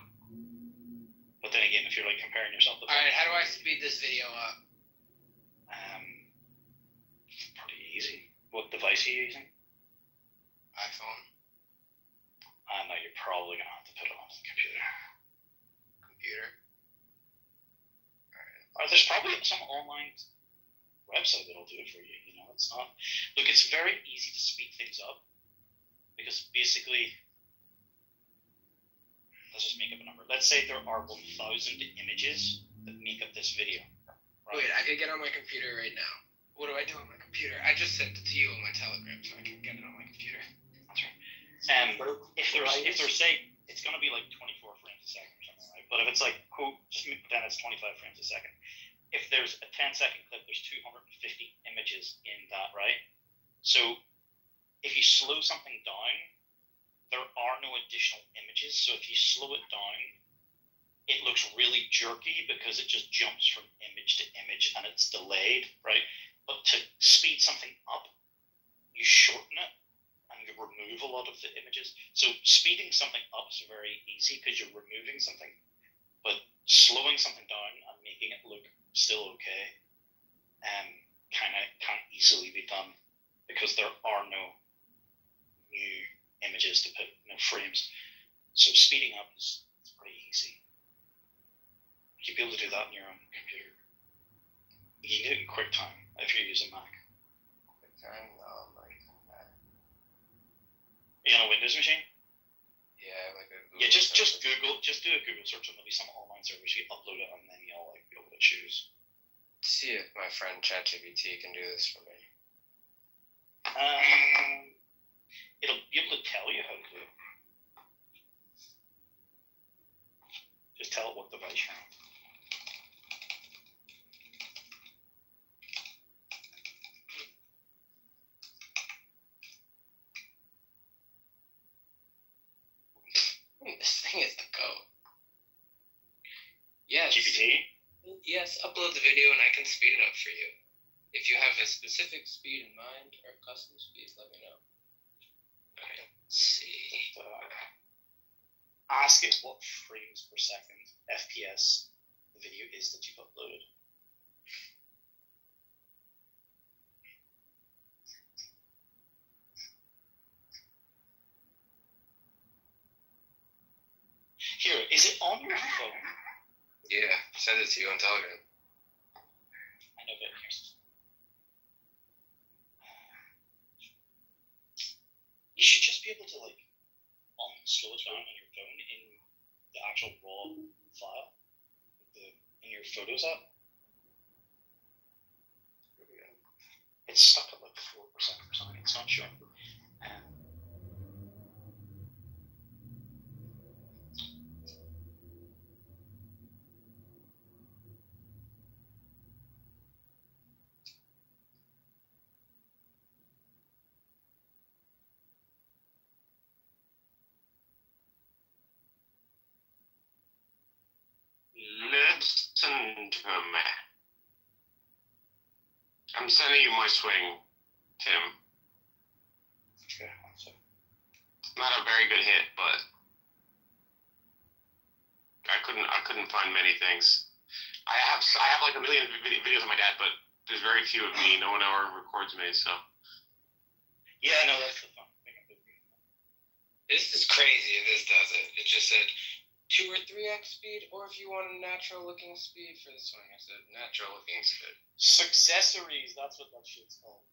But then again, if you're like comparing yourself to. All right, how do I speed this video up? Pretty easy. What device are you using? iPhone. No, you're probably gonna have to put it onto the computer. Computer. There's probably some online website that'll do it for you. You know, it's not. Look, it's very easy to speed things up because basically, let's just make up a number. Let's say there are 1,000 images that make up this video. Right? Wait, I could get on my computer right now. What do I do on my computer? I just sent it to you on my Telegram, so I can get it on my computer. That's right. If there's say it's gonna be like 24 frames a second or something, right? But if it's like just pretend it's 25 frames a second. If there's a 10-second clip, there's 250 images in that, right? So if you slow something down, there are no additional images. So if you slow it down, it looks really jerky because it just jumps from image to image and it's delayed, right? But to speed something up, you shorten it and you remove a lot of the images. So speeding something up is very easy because you're removing something, but slowing something down and making it look still okay kind of can't easily be done because there are no new images to put, no frames. So speeding up is pretty easy. You'll be able to do that on your own computer. You can do it in QuickTime if you're using Mac. QuickTime, You on a Windows machine? Yeah, like a Google. Yeah, just do a Google search and there'll be some online service. You upload it and then you'll be able to choose. See if my friend ChatGPT can do this for me. It'll be able to tell you how to do it. Just tell it what device you're on. This thing is the goat. Yes. GPT? Yes, upload the video and I can speed it up for you. If you have a specific speed in mind or custom speed, let me know. Okay, let's see. Ask it what frames per second, FPS, the video is that you've uploaded. Here, is it on your phone? Yeah, send it to you on Telegram. I know, but here's. You should just be able to slow it down on your phone in actual raw file in your Photos app. It's stuck at like 4% or something. It's not showing. Listen to me. I'm sending you my swing, Tim. Okay, Not a very good hit, but I couldn't find many things. I have like a million videos of my dad, but there's very few of me. No one ever records me, so. Yeah, no, that's the fun thing. This is crazy. This does it. It just said 2 or 3x speed, or if you want a natural looking speed for the swing, I said natural looking speed. Successories, that's what that shit's called.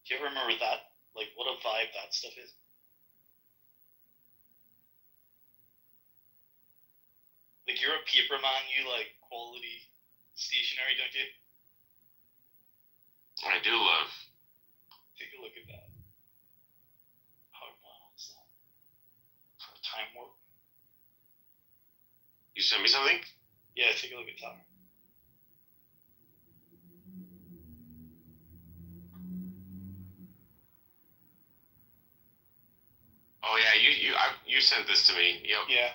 Do you ever remember that? Like, what a vibe that stuff is? Like, you're a paper man, you like quality stationery, don't you? I do love. Take a look at that. How wild is that? For a time warp. You sent me something? Yeah, take a look at that. Oh yeah, you sent this to me. Yep. Yeah.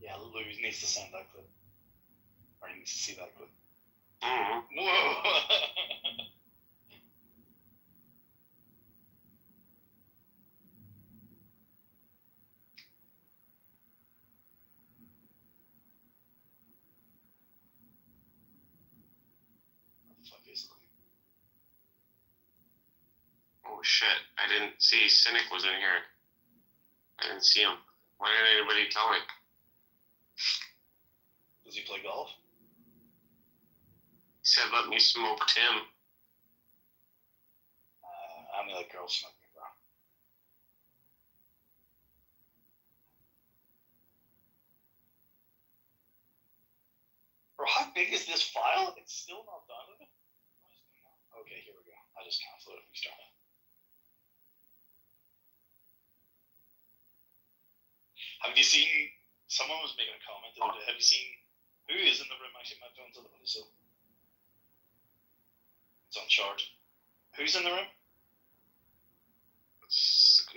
Yeah, Lou needs to send that clip. Or he needs to see that clip. Mm-hmm. Whoa! Oh shit! I didn't see Cynic was in here. I didn't see him. Why didn't anybody tell me? Does he play golf? He said, "Let me smoke Tim." I only like girls smoking, bro. Bro, how big is this file? It's still not done with it? Okay, here we go. I just canceled it. Restart it. Have you seen? Someone was making a comment. Have you seen who is in the room? Actually, my phone's on the windowsill. It's on charge. Who's in the room?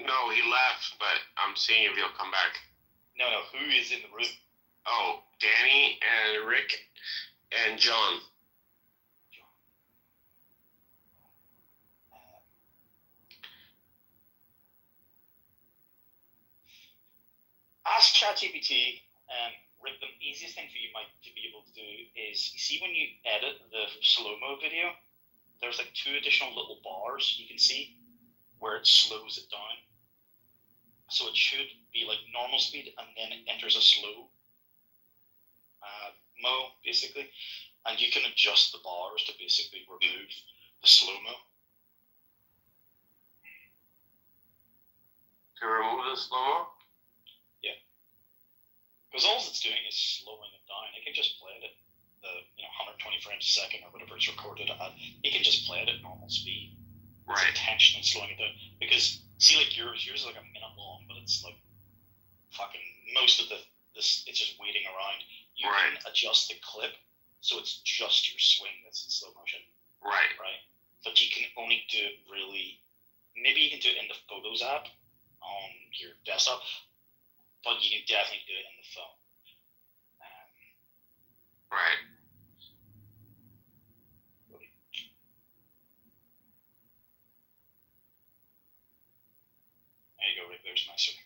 No, he left, but I'm seeing if he'll come back. No, who is in the room? Oh, Danny and Rick and John. Ask ChatGPT. Rick, the easiest thing for you might to be able to do is, you see when you edit the slow-mo video, there's like 2 additional little bars you can see where it slows it down. So it should be like normal speed, and then it enters a slow mo, basically. And you can adjust the bars to basically remove the slow-mo. To remove the slow-mo? Yeah. Because all it's doing is slowing it down. It can just play it. the 120 frames a second or whatever it's recorded at, he can just play it at normal speed. Right. It's intentionally slowing it down because see, like yours is like a minute long, but it's like fucking most of this it's just waiting around. You can adjust the clip so it's just your swing that's in slow motion. Right. Right. But you can only do it really. Maybe you can do it in the Photos app on your desktop, but you can definitely do it in the phone. Right. There you go, Rick. There's my swing.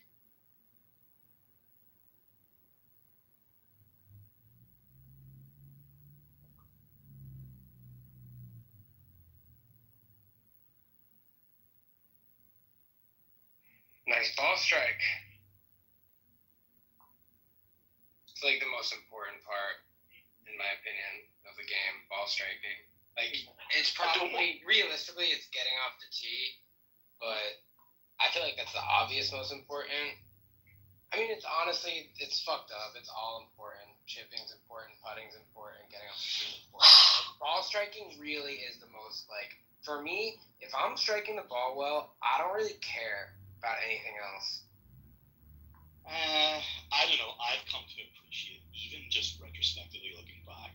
Nice ball strike. It's like the most important part, in my opinion, of the game, ball striking. Like, it's probably, realistically, it's getting off the tee, but I feel like that's the obvious most important. I mean, it's honestly, it's fucked up. It's all important. Chipping's important, putting's important, getting off the tee is important. Like, ball striking really is the most, like, for me, if I'm striking the ball well, I don't really care about anything else. I don't know. I've come to appreciate, even just retrospectively looking back,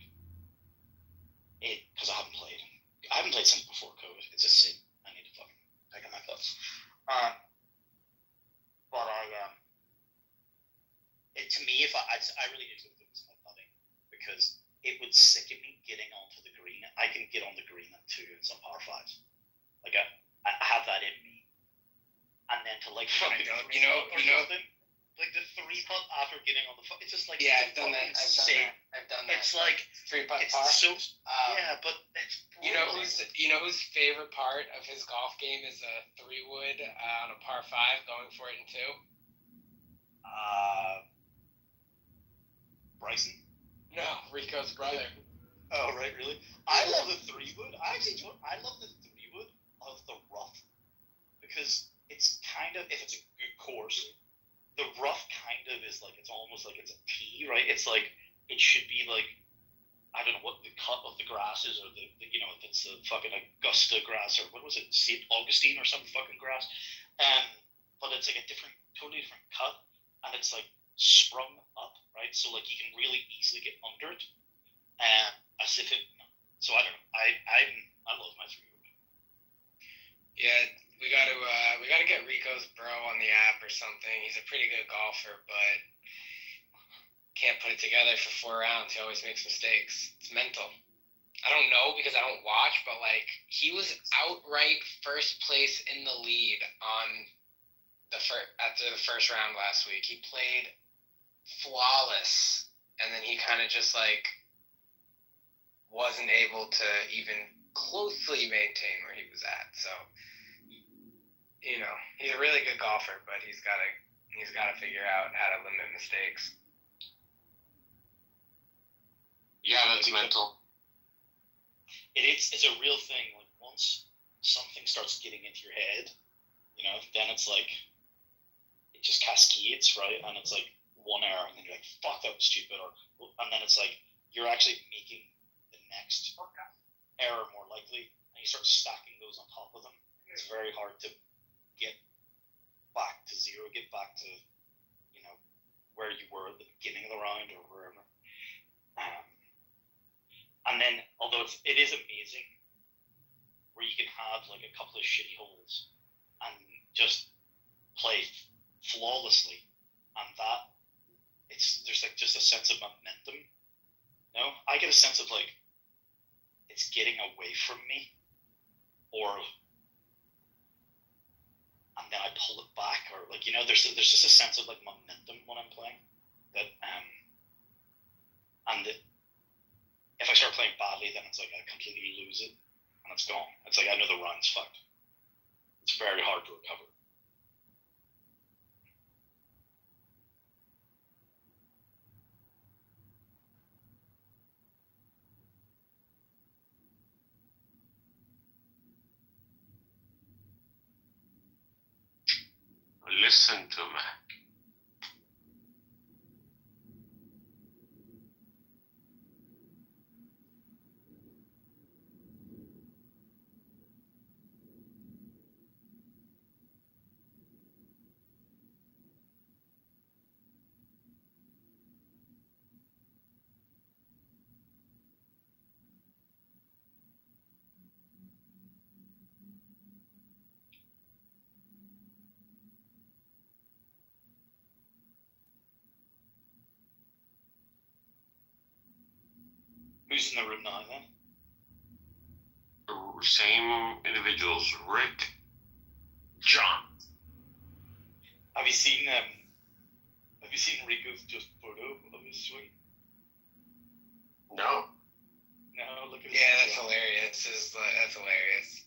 it because I haven't played since before COVID. It's a sin. I need to fucking pick up my clubs. But to me, if I really need to do this my putting because it would sicken me getting onto the green. I can get on the green at 2 in some par 5s. Like I have that in me. And then to like fucking you know, like the 3-putt after getting on the it's just like I've done that. I've done that. It's like 3-putt it's par. so yeah, but it's you know whose favorite part of his golf game is a 3-wood on a par 5 going for it in 2. Bryson? No, Rico's brother. Oh right, really? I love the 3-wood. I love the 3-wood of the rough because it's kind of if it's a good course. The rough kind of is like it's almost like it's a tee, right? It's like it should be like I don't know what the cut of the grass is, or the if it's the fucking Augusta grass or what was it, St. Augustine or some fucking grass. But it's like a totally different cut, and it's like sprung up, right? So like you can really easily get under it, as if it. So I don't know. I love my 3-wood. Yeah. We gotta get Rico's bro on the app or something. He's a pretty good golfer, but can't put it together for 4 rounds. He always makes mistakes. It's mental. I don't know because I don't watch, but like he was outright first place in the lead on after the first round last week. He played flawless, and then he kind of just like wasn't able to even closely maintain where he was at. So. He's a really good golfer, but he's got to figure out how to limit mistakes. Yeah, that's mental. It's a real thing. Like once something starts getting into your head, then it's like it just cascades, right? And it's like one error, and then you're like, "Fuck, that was stupid," and then it's like you're actually making the next error more likely, and you start stacking those on top of them. It's very hard to get back to zero, get back to, where you were at the beginning of the round or wherever. And then, although it is amazing where you can have like a couple of shitty holes and just play flawlessly, and that there's like just a sense of momentum. I get a sense of like it's getting away from me, and then I pull it back, or like there's just a sense of like momentum when I'm playing that, and if I start playing badly, then it's like I completely lose it and it's gone. It's like I know the round's fucked. It's very hard to recover. Listen to me. Who's in the room now then? The same individuals, Rick, John. Have you seen Rico's just photo of his swing? No. No, look at Yeah, that's hilarious. That's hilarious.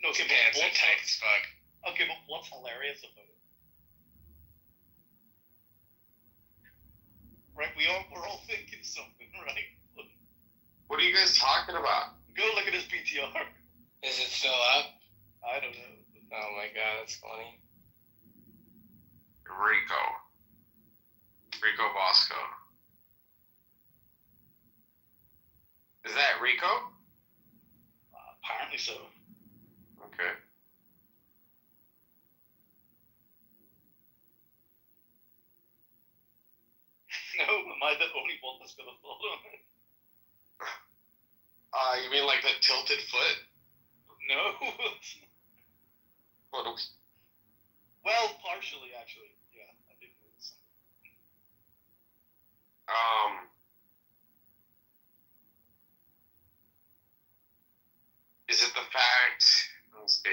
No, okay, Pants but are tight as fuck. Okay, but what's hilarious about it? Right, we're all thinking something, right? What are you guys talking about? Go look at his PTR. Is it still up? I don't know. Oh my god, that's funny. Rico Bosco. Is that Rico? Apparently so. Okay. No, am I the only one that's gonna follow him? You mean like the tilted foot? No. What? Well, partially actually. Yeah, I did notice something. Is it the fact? Let's see.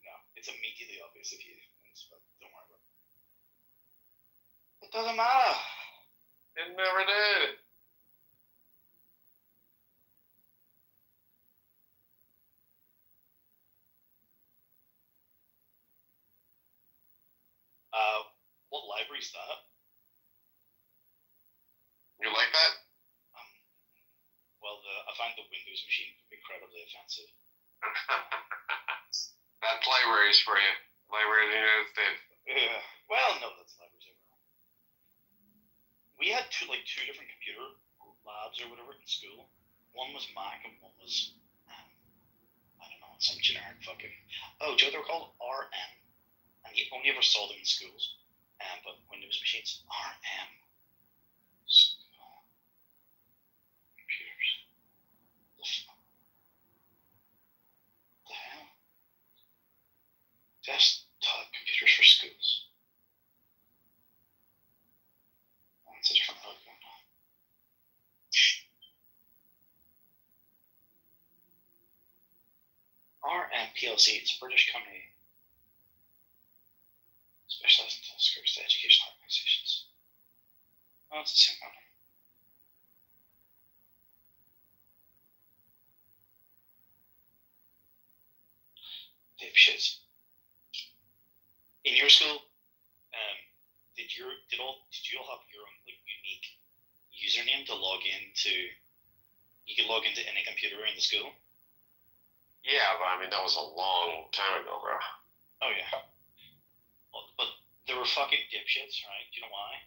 No, it's immediately obvious if you. But don't worry about it. It doesn't matter. It never did. What library's that? You like that? Well, I find the Windows machine incredibly offensive. That's libraries for you. Library in the United States. Yeah. Well, no, that's libraries everywhere. We had two different computer labs or whatever in school. One was Mac and one was I don't know, some generic fucking. Oh, Joe, they were called RM, and you only ever saw them in schools. But Windows machines, RM. School. Computers. The hell? Desktop computers for schools. That's a different logo now. RM PLC, it's a British company. Specialized in telescopes to educational organizations. Oh, it's the same company. Dipshits. In your school, did you all have your own unique username to log into? You could log into any computer in the school. Yeah, but I mean that was a long time ago, bro. Oh yeah. But they were fucking dipshits, right? Do you know why?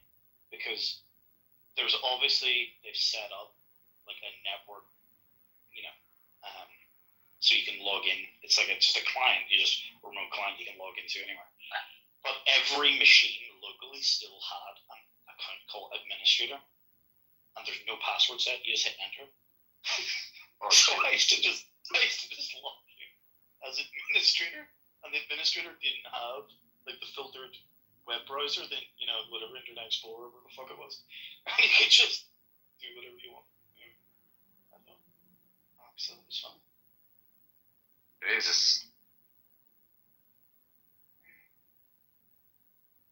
Because there's obviously they've set up like a network, so you can log in. It's like just a client, a remote client you can log into anywhere. But every machine locally still had an account called administrator, and there's no password set. You just hit enter. So I used to just log in as administrator, and the administrator didn't have like the filtered web browser, then whatever Internet Explorer, whatever the fuck it was, and you could just do whatever you want. I thought, so it was fun. Jesus.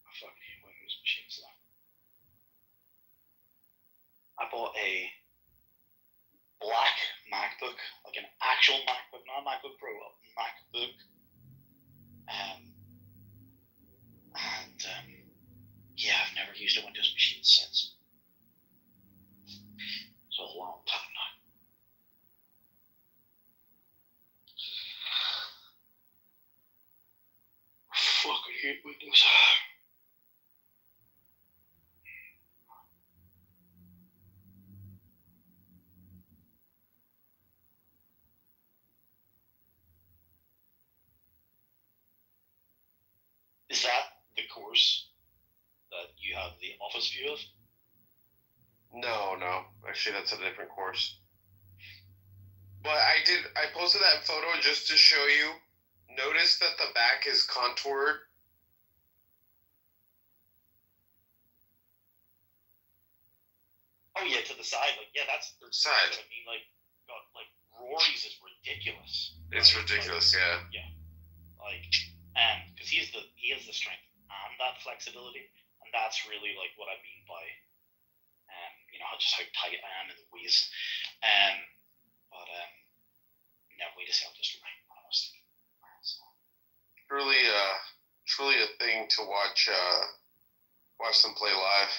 I fucking hate Windows machines though. I bought a black MacBook, like an actual MacBook, not a MacBook Pro, a MacBook. Yeah, I've never used a Windows machine since. So a long time now. I fucking hate Windows. Is that the course that you have the office view of? No. Actually, that's a different course. But I posted that photo just to show you. Notice that the back is contoured. Oh yeah, to the side. Like yeah, that's the side. I mean, like God, like Rory's is ridiculous. It's ridiculous, yeah. Yeah, like because he has the strength and that flexibility, and that's really like what I mean by just how tight I am in the waist. But no, we just helped us right, honestly. Truly a thing to watch them play live.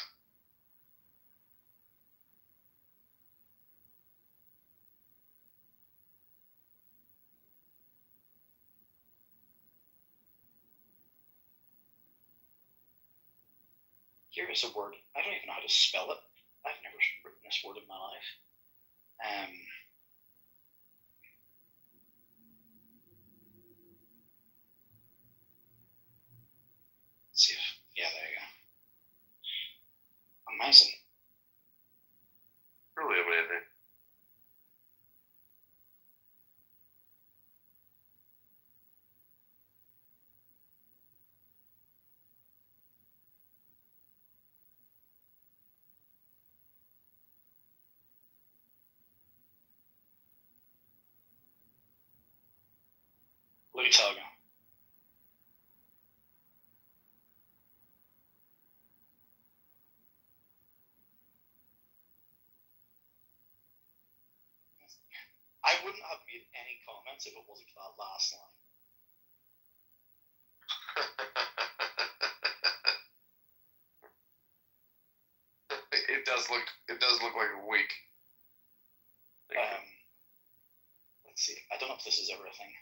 Here is a word. I don't even know how to spell it. I've never written this word in my life. Let's see if, yeah, there you go. Amazing. Really amazing. Let me tell you. I wouldn't have made any comments if it wasn't for that last line. It does look like a week. Let's see. I don't know if this is everything.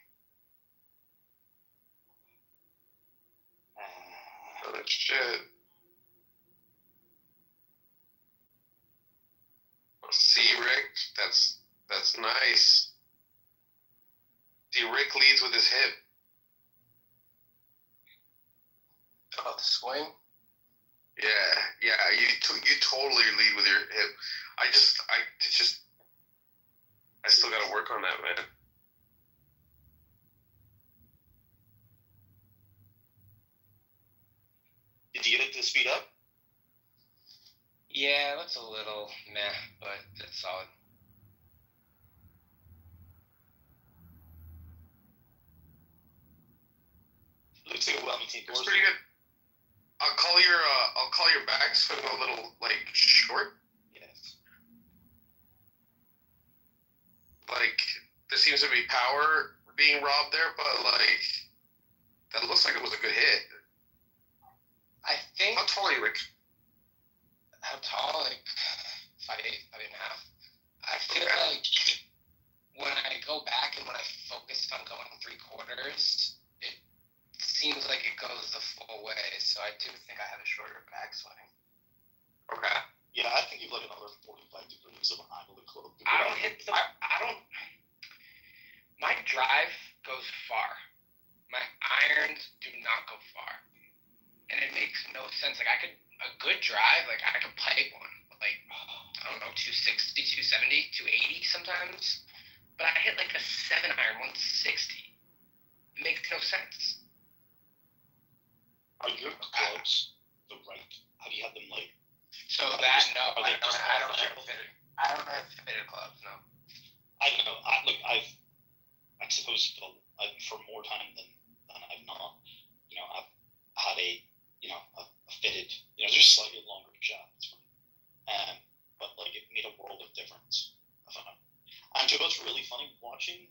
Oh shit. See, Rick, that's nice. See, Rick leads with his hip. About the swing? Yeah. You totally lead with your hip. I still got to work on that, man. Did you get it to speed up? Yeah, it looks a little meh, but it's solid. Looks like a well-maintained course. It's pretty good. I'll call your backswing a little like short. Yes. Like there seems to be power being robbed there, but like that looks like it was a good hit. I think. How tall are you, Rick? How tall? Like 5'8", 5'8.5". I feel like when I go back and when I focus on going 3/4, it seems like it goes the full way. So I do think I have a shorter backswing. Okay. Yeah, I think you've like another 45 degrees of an angle to club. I don't hit the. I don't. My drive goes far. My irons do not go far, and it makes no sense. Like a good drive, like I could pipe one, like I don't know, 260, 270, 280 sometimes, but I hit like a 7-iron 160. It makes no sense. Are your clubs the right? How do you have them like? So that no, I don't have fitted clubs. No. I don't know. I suppose for more time than I've not. I've had a fitted. Just slightly longer shafts. But like it made a world of difference. I found. And you know what's really funny watching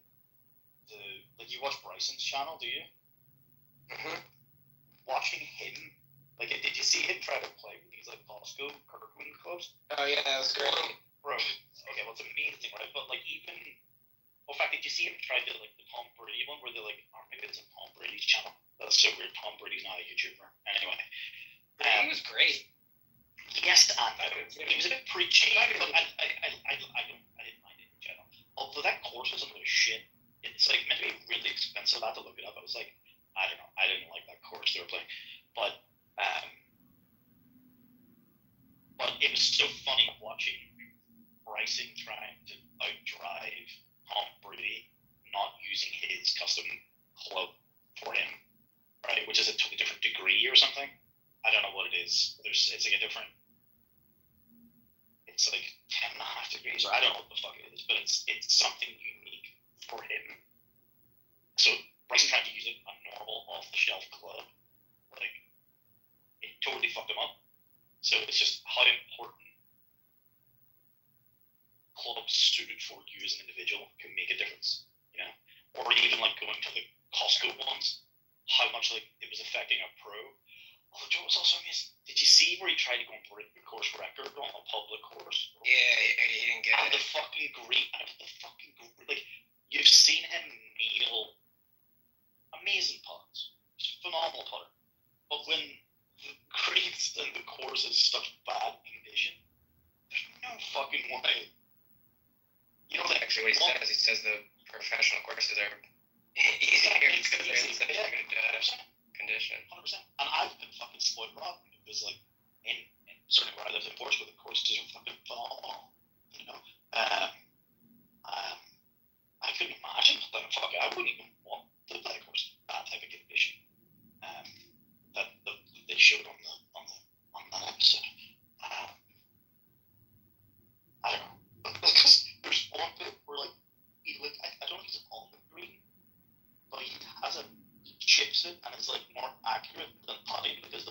you watch Bryson's channel, do you? Mm-hmm. Watching him, did you see him try to play with these like Costco Kirkland clubs? Oh yeah, that was great. Bro, okay, well it's amazing, right? But even, in fact, did you see him try to the Tom Brady one where they're like, maybe it's a Tom Brady's channel. That's so weird. Tom Brady's not a YouTuber. Anyway. He was great. Yes, and he was a bit preachy. I didn't mind it in general. Although that course was a little shit. It's like meant to be really expensive. I had to look it up. I was like, I don't know. I didn't like that course they were playing. But it was so funny watching Bryson trying to outdrive Tom Brady not using his custom club for him, right? Which is a totally different degree or something. I don't know what it is. It's like a different. It's like 10.5 degrees, or I don't know what the fuck it is, but it's something unique for him. So Bryson tried to use a normal off-the-shelf club, like it totally fucked him up. So it's just how important clubs suited for you as an individual can make a difference, you know. Or even like going to the Costco ones, how much like it was affecting a pro. Although Joe was also amazing. Did you see where he tried to go and break the course record on a public course? Yeah, he didn't get and it. Like you've seen him nail amazing putts, phenomenal putter. But when the greens and the course is such bad condition, there's no fucking way. You know, like, actually what he says the professional courses are easier because they're in such good condition. 100%. And I've been fucking spoiled rotten because, like, in certainly where I lived in Portugal, the courses are fucking phenomenal. You know, I couldn't imagine playing a fucking. I wouldn't even want to play a course in that type of condition. That they showed on that episode. I don't know, because there's one bit where like I don't know if he's on the green, but he chips it and it's like more accurate than putting because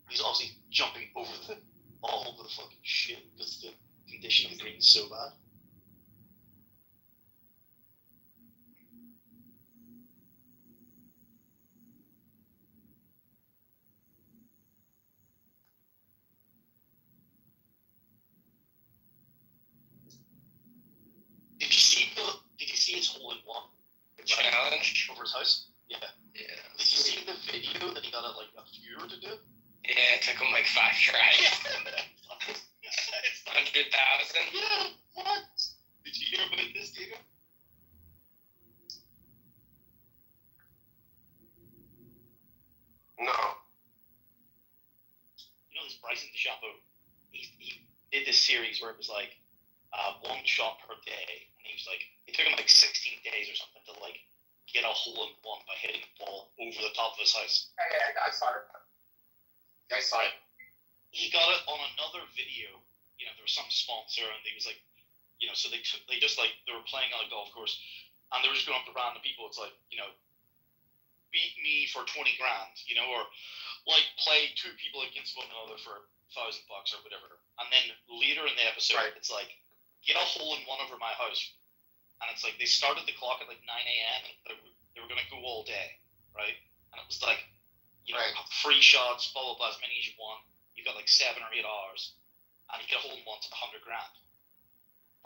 he's obviously jumping over all the fucking shit because the condition of the green is so bad. Did you see his hole in one? Challenge over his house? Yeah. Yeah. Did you see the video that he got a viewer to do? Yeah, it took him like 5 tries. It's 100,000. Yeah. What? Did you hear about this, Diego? No. You know this Bryson DeChambeau? He did this series where it was like one shot per day, and he was like, it took him like 16 days or something to like get a hole in one by hitting the ball over the top of his house. I saw it. I saw it. He got it on another video. You know, there was some sponsor, and he was like, you know, so they were playing on a golf course, and they were just going up to random people. It's like, you know, beat me for 20 grand, you know, or like play 2 people against one another for $1,000 or whatever. And then later in the episode, it's like, get a hole in one over my house. And it's like, they started the clock at like 9 a.m. and they were going to go all day, right? And it was like, you know, free shots, blah, blah, blah, as many as you want. You got like 7 or 8 hours. And you get a hole in one to 100 grand.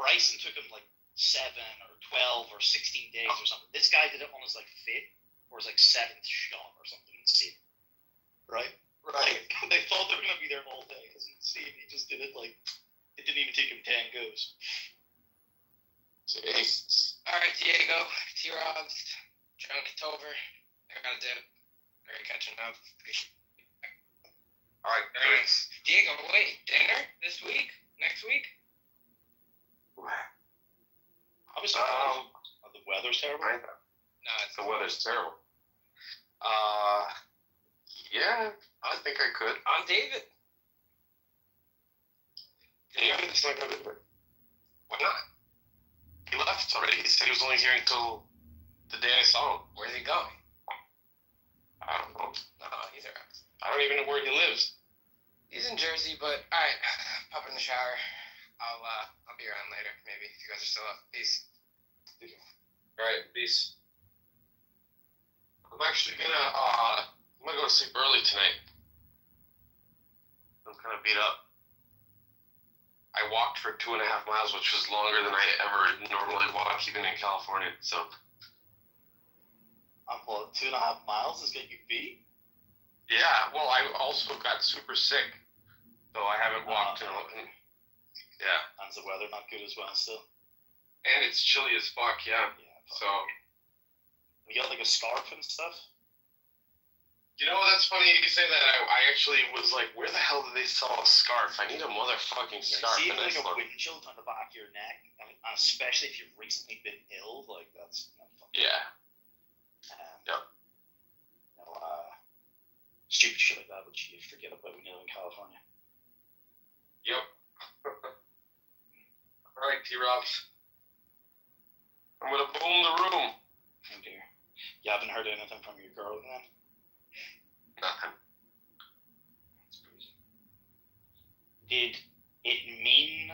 Bryson took him like 7 or 12 or 16 days or something. This guy did it on his like 5th or his like 7th shot or something insane. Right? Right. They thought they were going to be there all day. It's insane. He just did it like, it didn't even take him 10 goes. Jesus. Alright, Diego, T-Robs, John Kitover. I gotta dip. Great catching up. Alright, thanks. Diego, wait, dinner this week? Next week? Obviously, the weather's terrible. No, the weather's terrible. Yeah, I think I could. I'm David. David's not gonna do it. Why not? He left already. He said he was only here until the day I saw him. Where's he going? I don't know. No, he's around. I don't even know where he lives. He's in Jersey, but alright, pop in the shower. I'll be around later, maybe, if you guys are still up. Peace. Alright, peace. I'm actually gonna go to sleep early tonight. I'm kind of beat up. I walked for 2.5 miles, which was longer than I ever normally walk, even in California. So, well, 2.5 miles is getting you beat. Yeah, well, I also got super sick, so I haven't walked in. Yeah. And the weather not good as well still. And it's chilly as fuck. Yeah. So. You got like a scarf and stuff. You know, that's funny you say that. I actually was like, where the hell did they sell a scarf? I need a motherfucking scarf. See, And like I a looked- windshield on the back of your neck, especially if you've recently been ill, like that's yeah. Yep. You know, stupid shit like that, which you forget about when you live in California. Yep. All right, T-Robs. I'm gonna boom the room. Oh dear. You haven't heard anything from your girl then? Nothing. That's crazy. Did it mean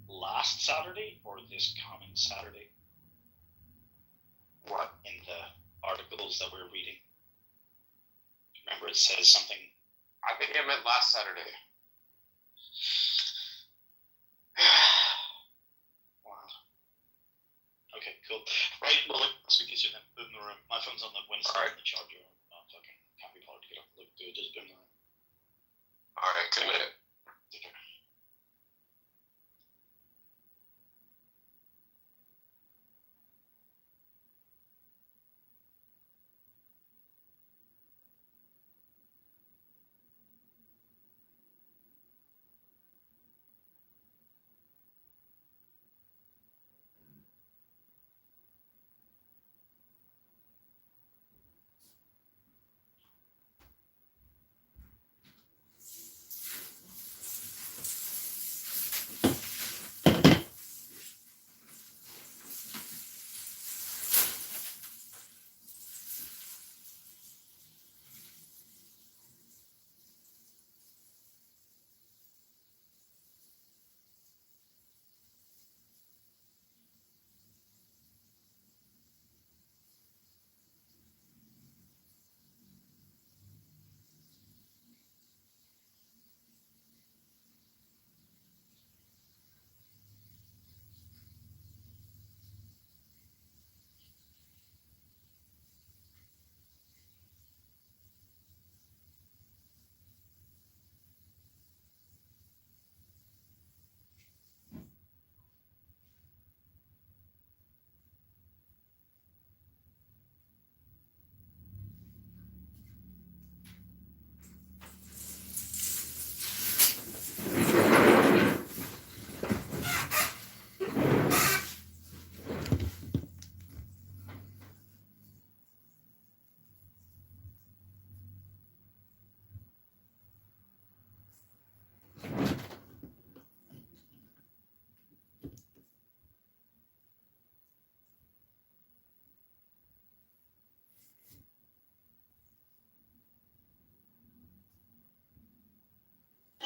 last Saturday or this coming Saturday? What? In the articles that we're reading. Remember it says something. I think it meant last Saturday. Wow. Okay, cool. Right, well, look, I'll speak to you soon then. Boom the room. My phone's on the Wednesday All right. on the charger. Fucking can't be bothered to get up and look do it. Just boom the room. All right, 2 minutes. Take care.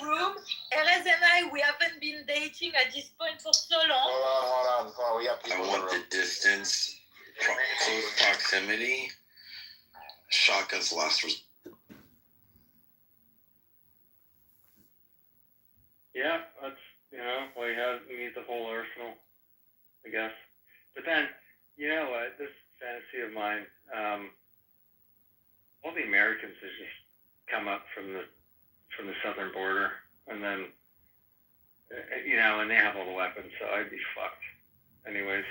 Room, Erez and I, we haven't been dating at this point for so long. Hold on. We have I people in the want room. the distance, close proximity. Shotgun's last resort. Yeah, that's, we need the whole arsenal, I guess. But then, you know what, this fantasy of mine, all the Americans has just come up from the southern border, and then, and they have all the weapons, so I'd be fucked. Anyways,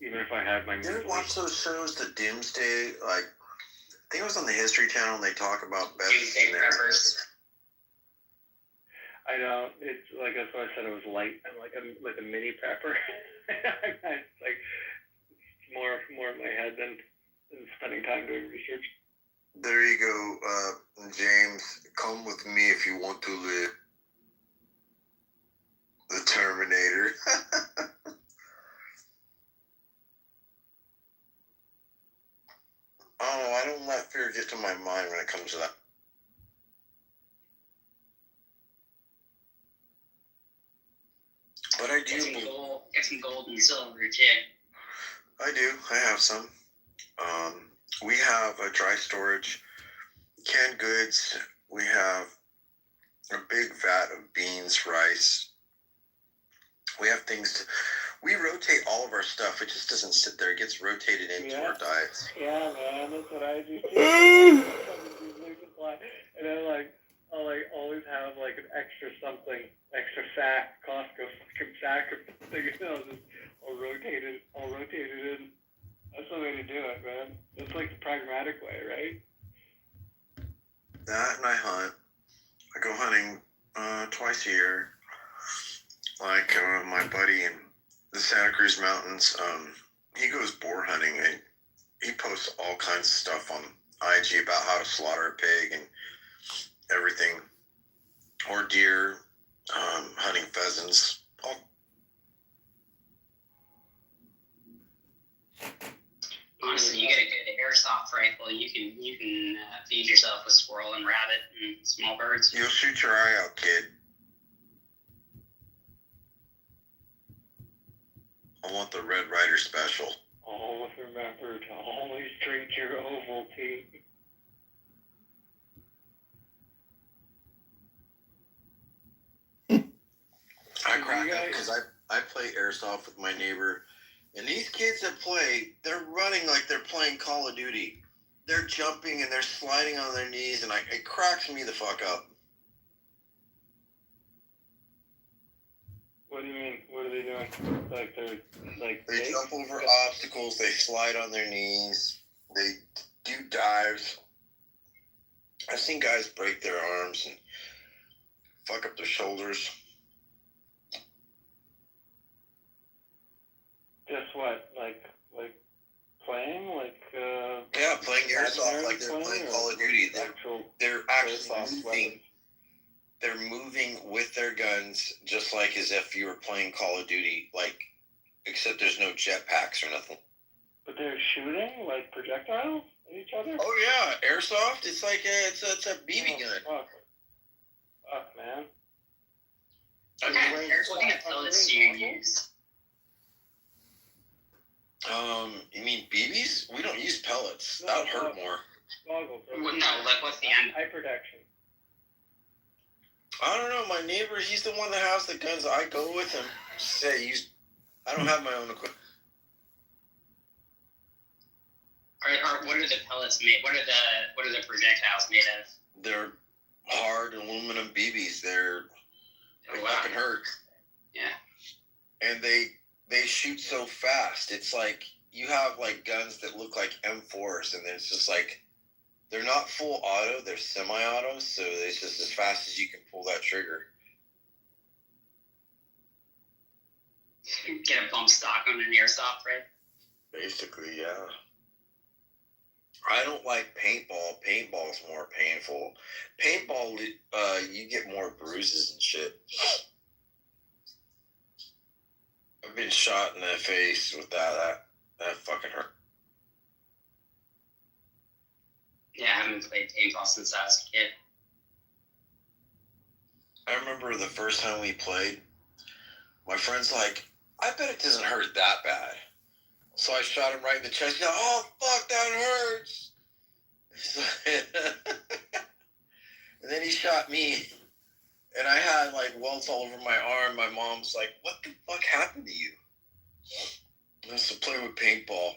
even if I had my... You ever watch those shows, the Doomsday, I think it was on the History Channel, and they talk about Doomsday Preppers. I know, it's like, that's why I said it was light. I'm like a mini prepper. It's like more in my head than spending time doing research. There you go, James. Come with me if you want to live. The Terminator. Oh, I don't let fear get to my mind when it comes to that. But I do. Get some gold and silver too. I do. I have some. We have a dry storage, canned goods. We have a big vat of beans, rice. We have things. We rotate all of our stuff. It just doesn't sit there. It gets rotated into our diets. Yeah, man, that's what I do too. And then I'll always have an extra something, extra sack, Costco fucking sack or something. I'll rotate it in. That's the way to do it, man. That's like the pragmatic way, right? That and I hunt. I go hunting twice a year. Like my buddy in the Santa Cruz Mountains, he goes boar hunting and he posts all kinds of stuff on IG about how to slaughter a pig and everything, or deer, hunting pheasants. Honestly, you get a good airsoft rifle, you can feed yourself with squirrel and rabbit and small birds. You'll shoot your eye out, kid. I want the Red Rider special. Always remember to always drink your Ovaltine. I crack up because I play airsoft with my neighbor, and these kids that play, they're running like they're playing Call of Duty. They're jumping and they're sliding on their knees, and it cracks me the fuck up. What do you mean? What are they doing? Like they jump over obstacles, they slide on their knees, they do dives. I've seen guys break their arms and fuck up their shoulders. Just what? Like playing? Yeah, playing airsoft like they're playing Call of Duty. They're actually moving. They're moving with their guns just like as if you were playing Call of Duty, except there's no jetpacks or nothing. But they're shooting like projectiles at each other? Oh yeah, airsoft. It's like it's a BB gun. Fuck, man. What kind of pellets do you use? You mean BBs? We don't use pellets. That would hurt more. Goggles. No, what's the end? Eye protection. I don't know. My neighbor, he's the one that has the guns. I go with him. I don't have my own equipment. What are the pellets made? What are the projectiles made of? They're hard aluminum BBs. They fucking hurt. Yeah. And they shoot so fast. It's like you have like guns that look like M4s, and it's just like they're not full auto, they're semi-auto, so it's just as fast as you can pull that trigger. Get a bump stock on an airsoft, right? Basically, yeah. I don't like paintball. Paintball's more painful. Paintball, you get more bruises and shit. I've been shot in the face with that. That fucking hurt. Yeah, I haven't played paintball since I was a kid. I remember the first time we played, my friend's like, I bet it doesn't hurt that bad. So I shot him right in the chest. He's like, oh, fuck, that hurts. And then he shot me. And I had like welts all over my arm. My mom's like, what the fuck happened to you? I used to play with paintball.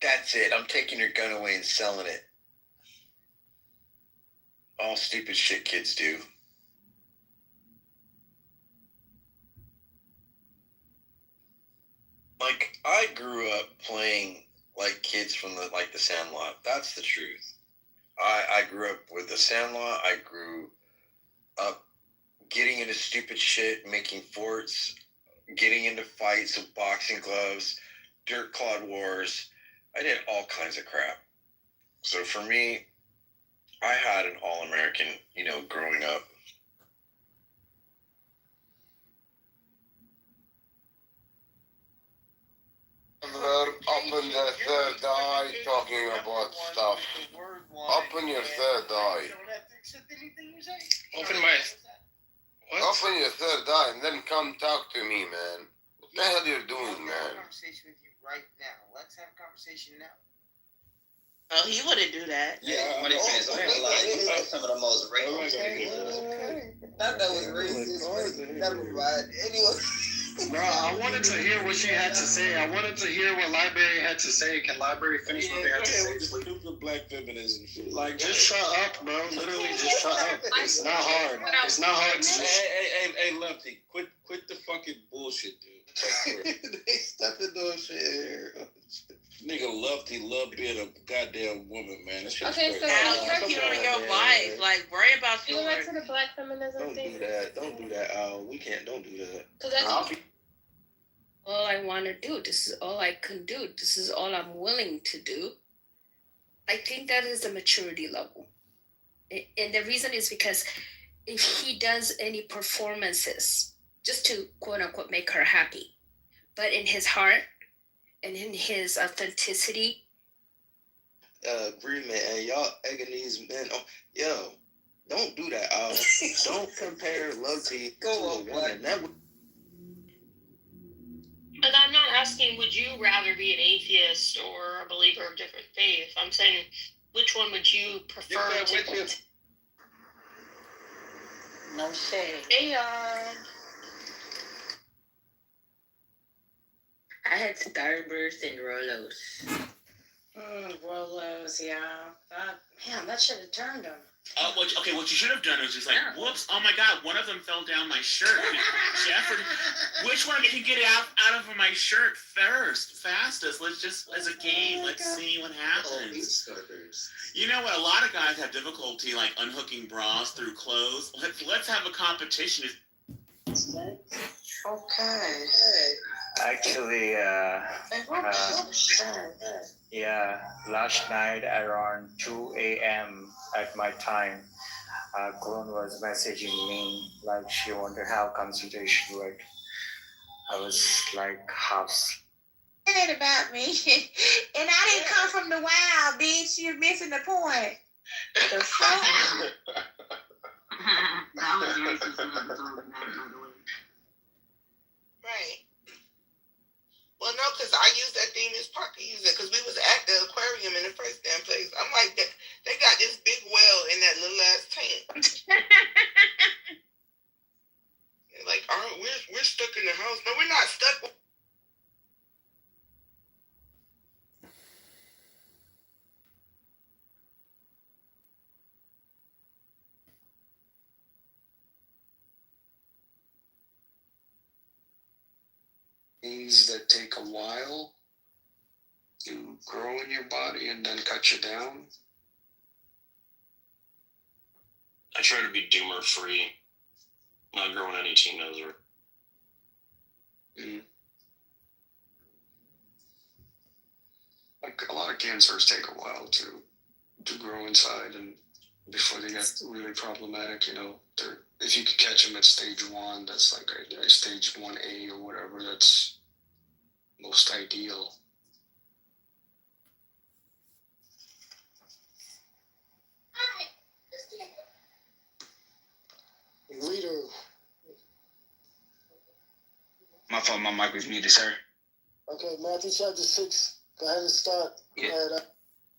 That's it. I'm taking your gun away and selling it. All stupid shit kids do. Like, I grew up playing like kids from the Sandlot. That's the truth. I grew up with the Sandlot. I grew up getting into stupid shit, making forts, getting into fights with boxing gloves, dirt clod wars. I did all kinds of crap. So for me, I had an all-American, growing up. Open the third eye talking about stuff. Open your third eye. Open my... What? Open your third eye and then come talk to me, man. What the hell you're doing, man? I have a conversation with you right now. Let's have a conversation now. Oh, he wouldn't do that. Yeah, some of the most racist. Not that was racist, never mind. Anyway. Bro, I wanted to hear what she had to say. I wanted to hear what Library had to say. Can Library finish what they had to say? Stupid black feminism shit. Like, just shut up, bro. Literally, just shut up. It's not hard. It's not hard to just... Hey, Lefty, quit the fucking bullshit, dude. They stuffing those shit here. Nigga love being a goddamn woman, man. Okay, so Al, you're killing your vibe. Like, worry about you your. go back to the black feminism Don't thing. do that. Don't do that, Al. We can't. Don't do that. Because I think all I want to do. This is all I can do. This is all I'm willing to do. I think that is the maturity level. And the reason is because if he does any performances just to quote unquote make her happy, but in his heart and in his authenticity. Agreement, and y'all egging these men on. Yo, don't do that, Al. Don't compare loyalty to a woman. That would. But I'm not asking would you rather be an atheist or a believer of different faith. I'm saying which one would you prefer to No shade. Hey, I had Starburst and Rolos. Rolos, yeah. Man, that should have turned him. What you should have done is just like, whoops, oh my god, one of them fell down my shirt. Jeffrey, which one can get out of my shirt fastest? Let's just, as a game, let's see what happens. You know what, a lot of guys have difficulty like unhooking bras through clothes. Let's have a competition. Okay. Actually, yeah, last night around 2 a.m. at my time, Clone was messaging me like she wanted to have consultation with. I was like half. It ain't about me. And I didn't come from the wild, bitch. You're missing the point. The fuck? That was racist by the way. Right. Well, no, because I used that theme as Parker used it because we was at the aquarium in the first damn place. I'm like, they got this big well in that little ass tank. Like, we're stuck in the house. No, we're not stuck. Things that take a while to grow in your body and then cut you down. I try to be doomer free, not growing any teenager. Like a lot of cancers take a while to grow inside, and before they get really problematic, you know, if you could catch them at stage 1, that's like a stage 1A or whatever, that's most ideal. Leader. My fault, my mic was muted, sir. Okay, Matthew chapter 6. Go ahead and start. Yeah.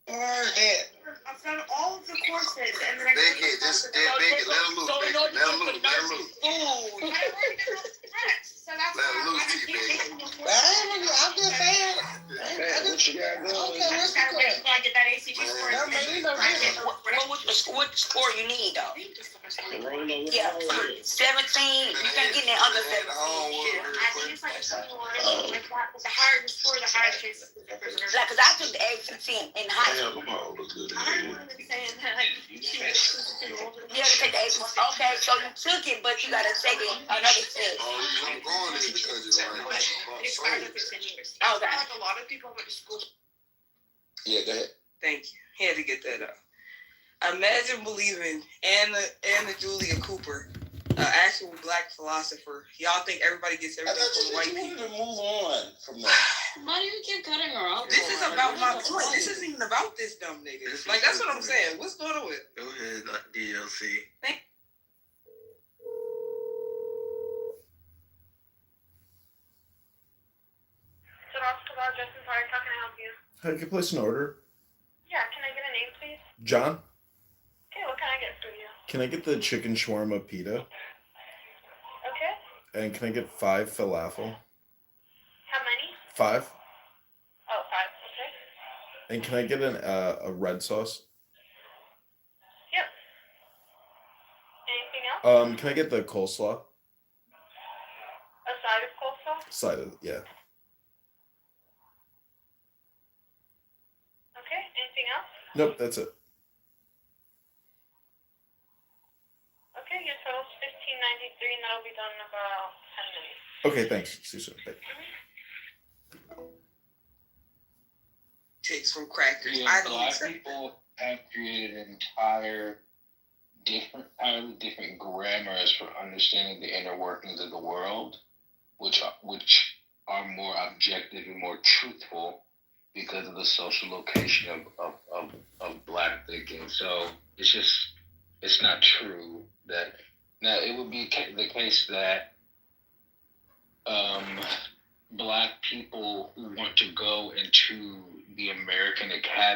Go ahead. I've done all of the courses, and then I Big it, just big it, let him loose, baby. Let him loose, let him loose. Ooh, so that's Let him loose, baby. I'm just saying. What you got going? Okay, what's the score? Can I get that ACT score? What score you need, though? Yeah, 17. You can get that other 17. I think it's like 21. Like that was the higher the score, the higher chance. Like, because I took the ACT in high school. I'm saying that, like, you have to take the ACT. Okay, so you took it, but you got to take it another test. Oh, I'm going in because it's like, Okay. Like a lot of people went to school. yeah, go ahead. Thank you. Had to get that up. Imagine believing Anna Julia Cooper, an actual black philosopher. Y'all think everybody gets everything from white people. To move on from that. Why do you keep cutting her off? This is about my point. This isn't even about this dumb nigga. Like, that's what I'm saying. What's going on with it? Go ahead, DLC. Justin Park, how can I help you? How can you place an order? Yeah, can I get a name, please? John, Okay, what can I get for you? can I get the chicken shawarma pita? Okay. And can I get 5 falafel? How many? 5. Oh, 5, okay. And can I get a red sauce? Yep. Anything else? Can I get the coleslaw? A side of coleslaw? side of yeah. Okay, anything else? Nope, that's it. Okay, your total's $15.93, and that'll be done in about 10 minutes. Okay, thanks. See you soon. Bye. Takes from crackers. Yeah, black people have created entirely different grammars for understanding the inner workings of the world, which are more objective and more truthful because of the social location of black thinking. So it's not true that now it would be the case that black people who want to go into the American Academy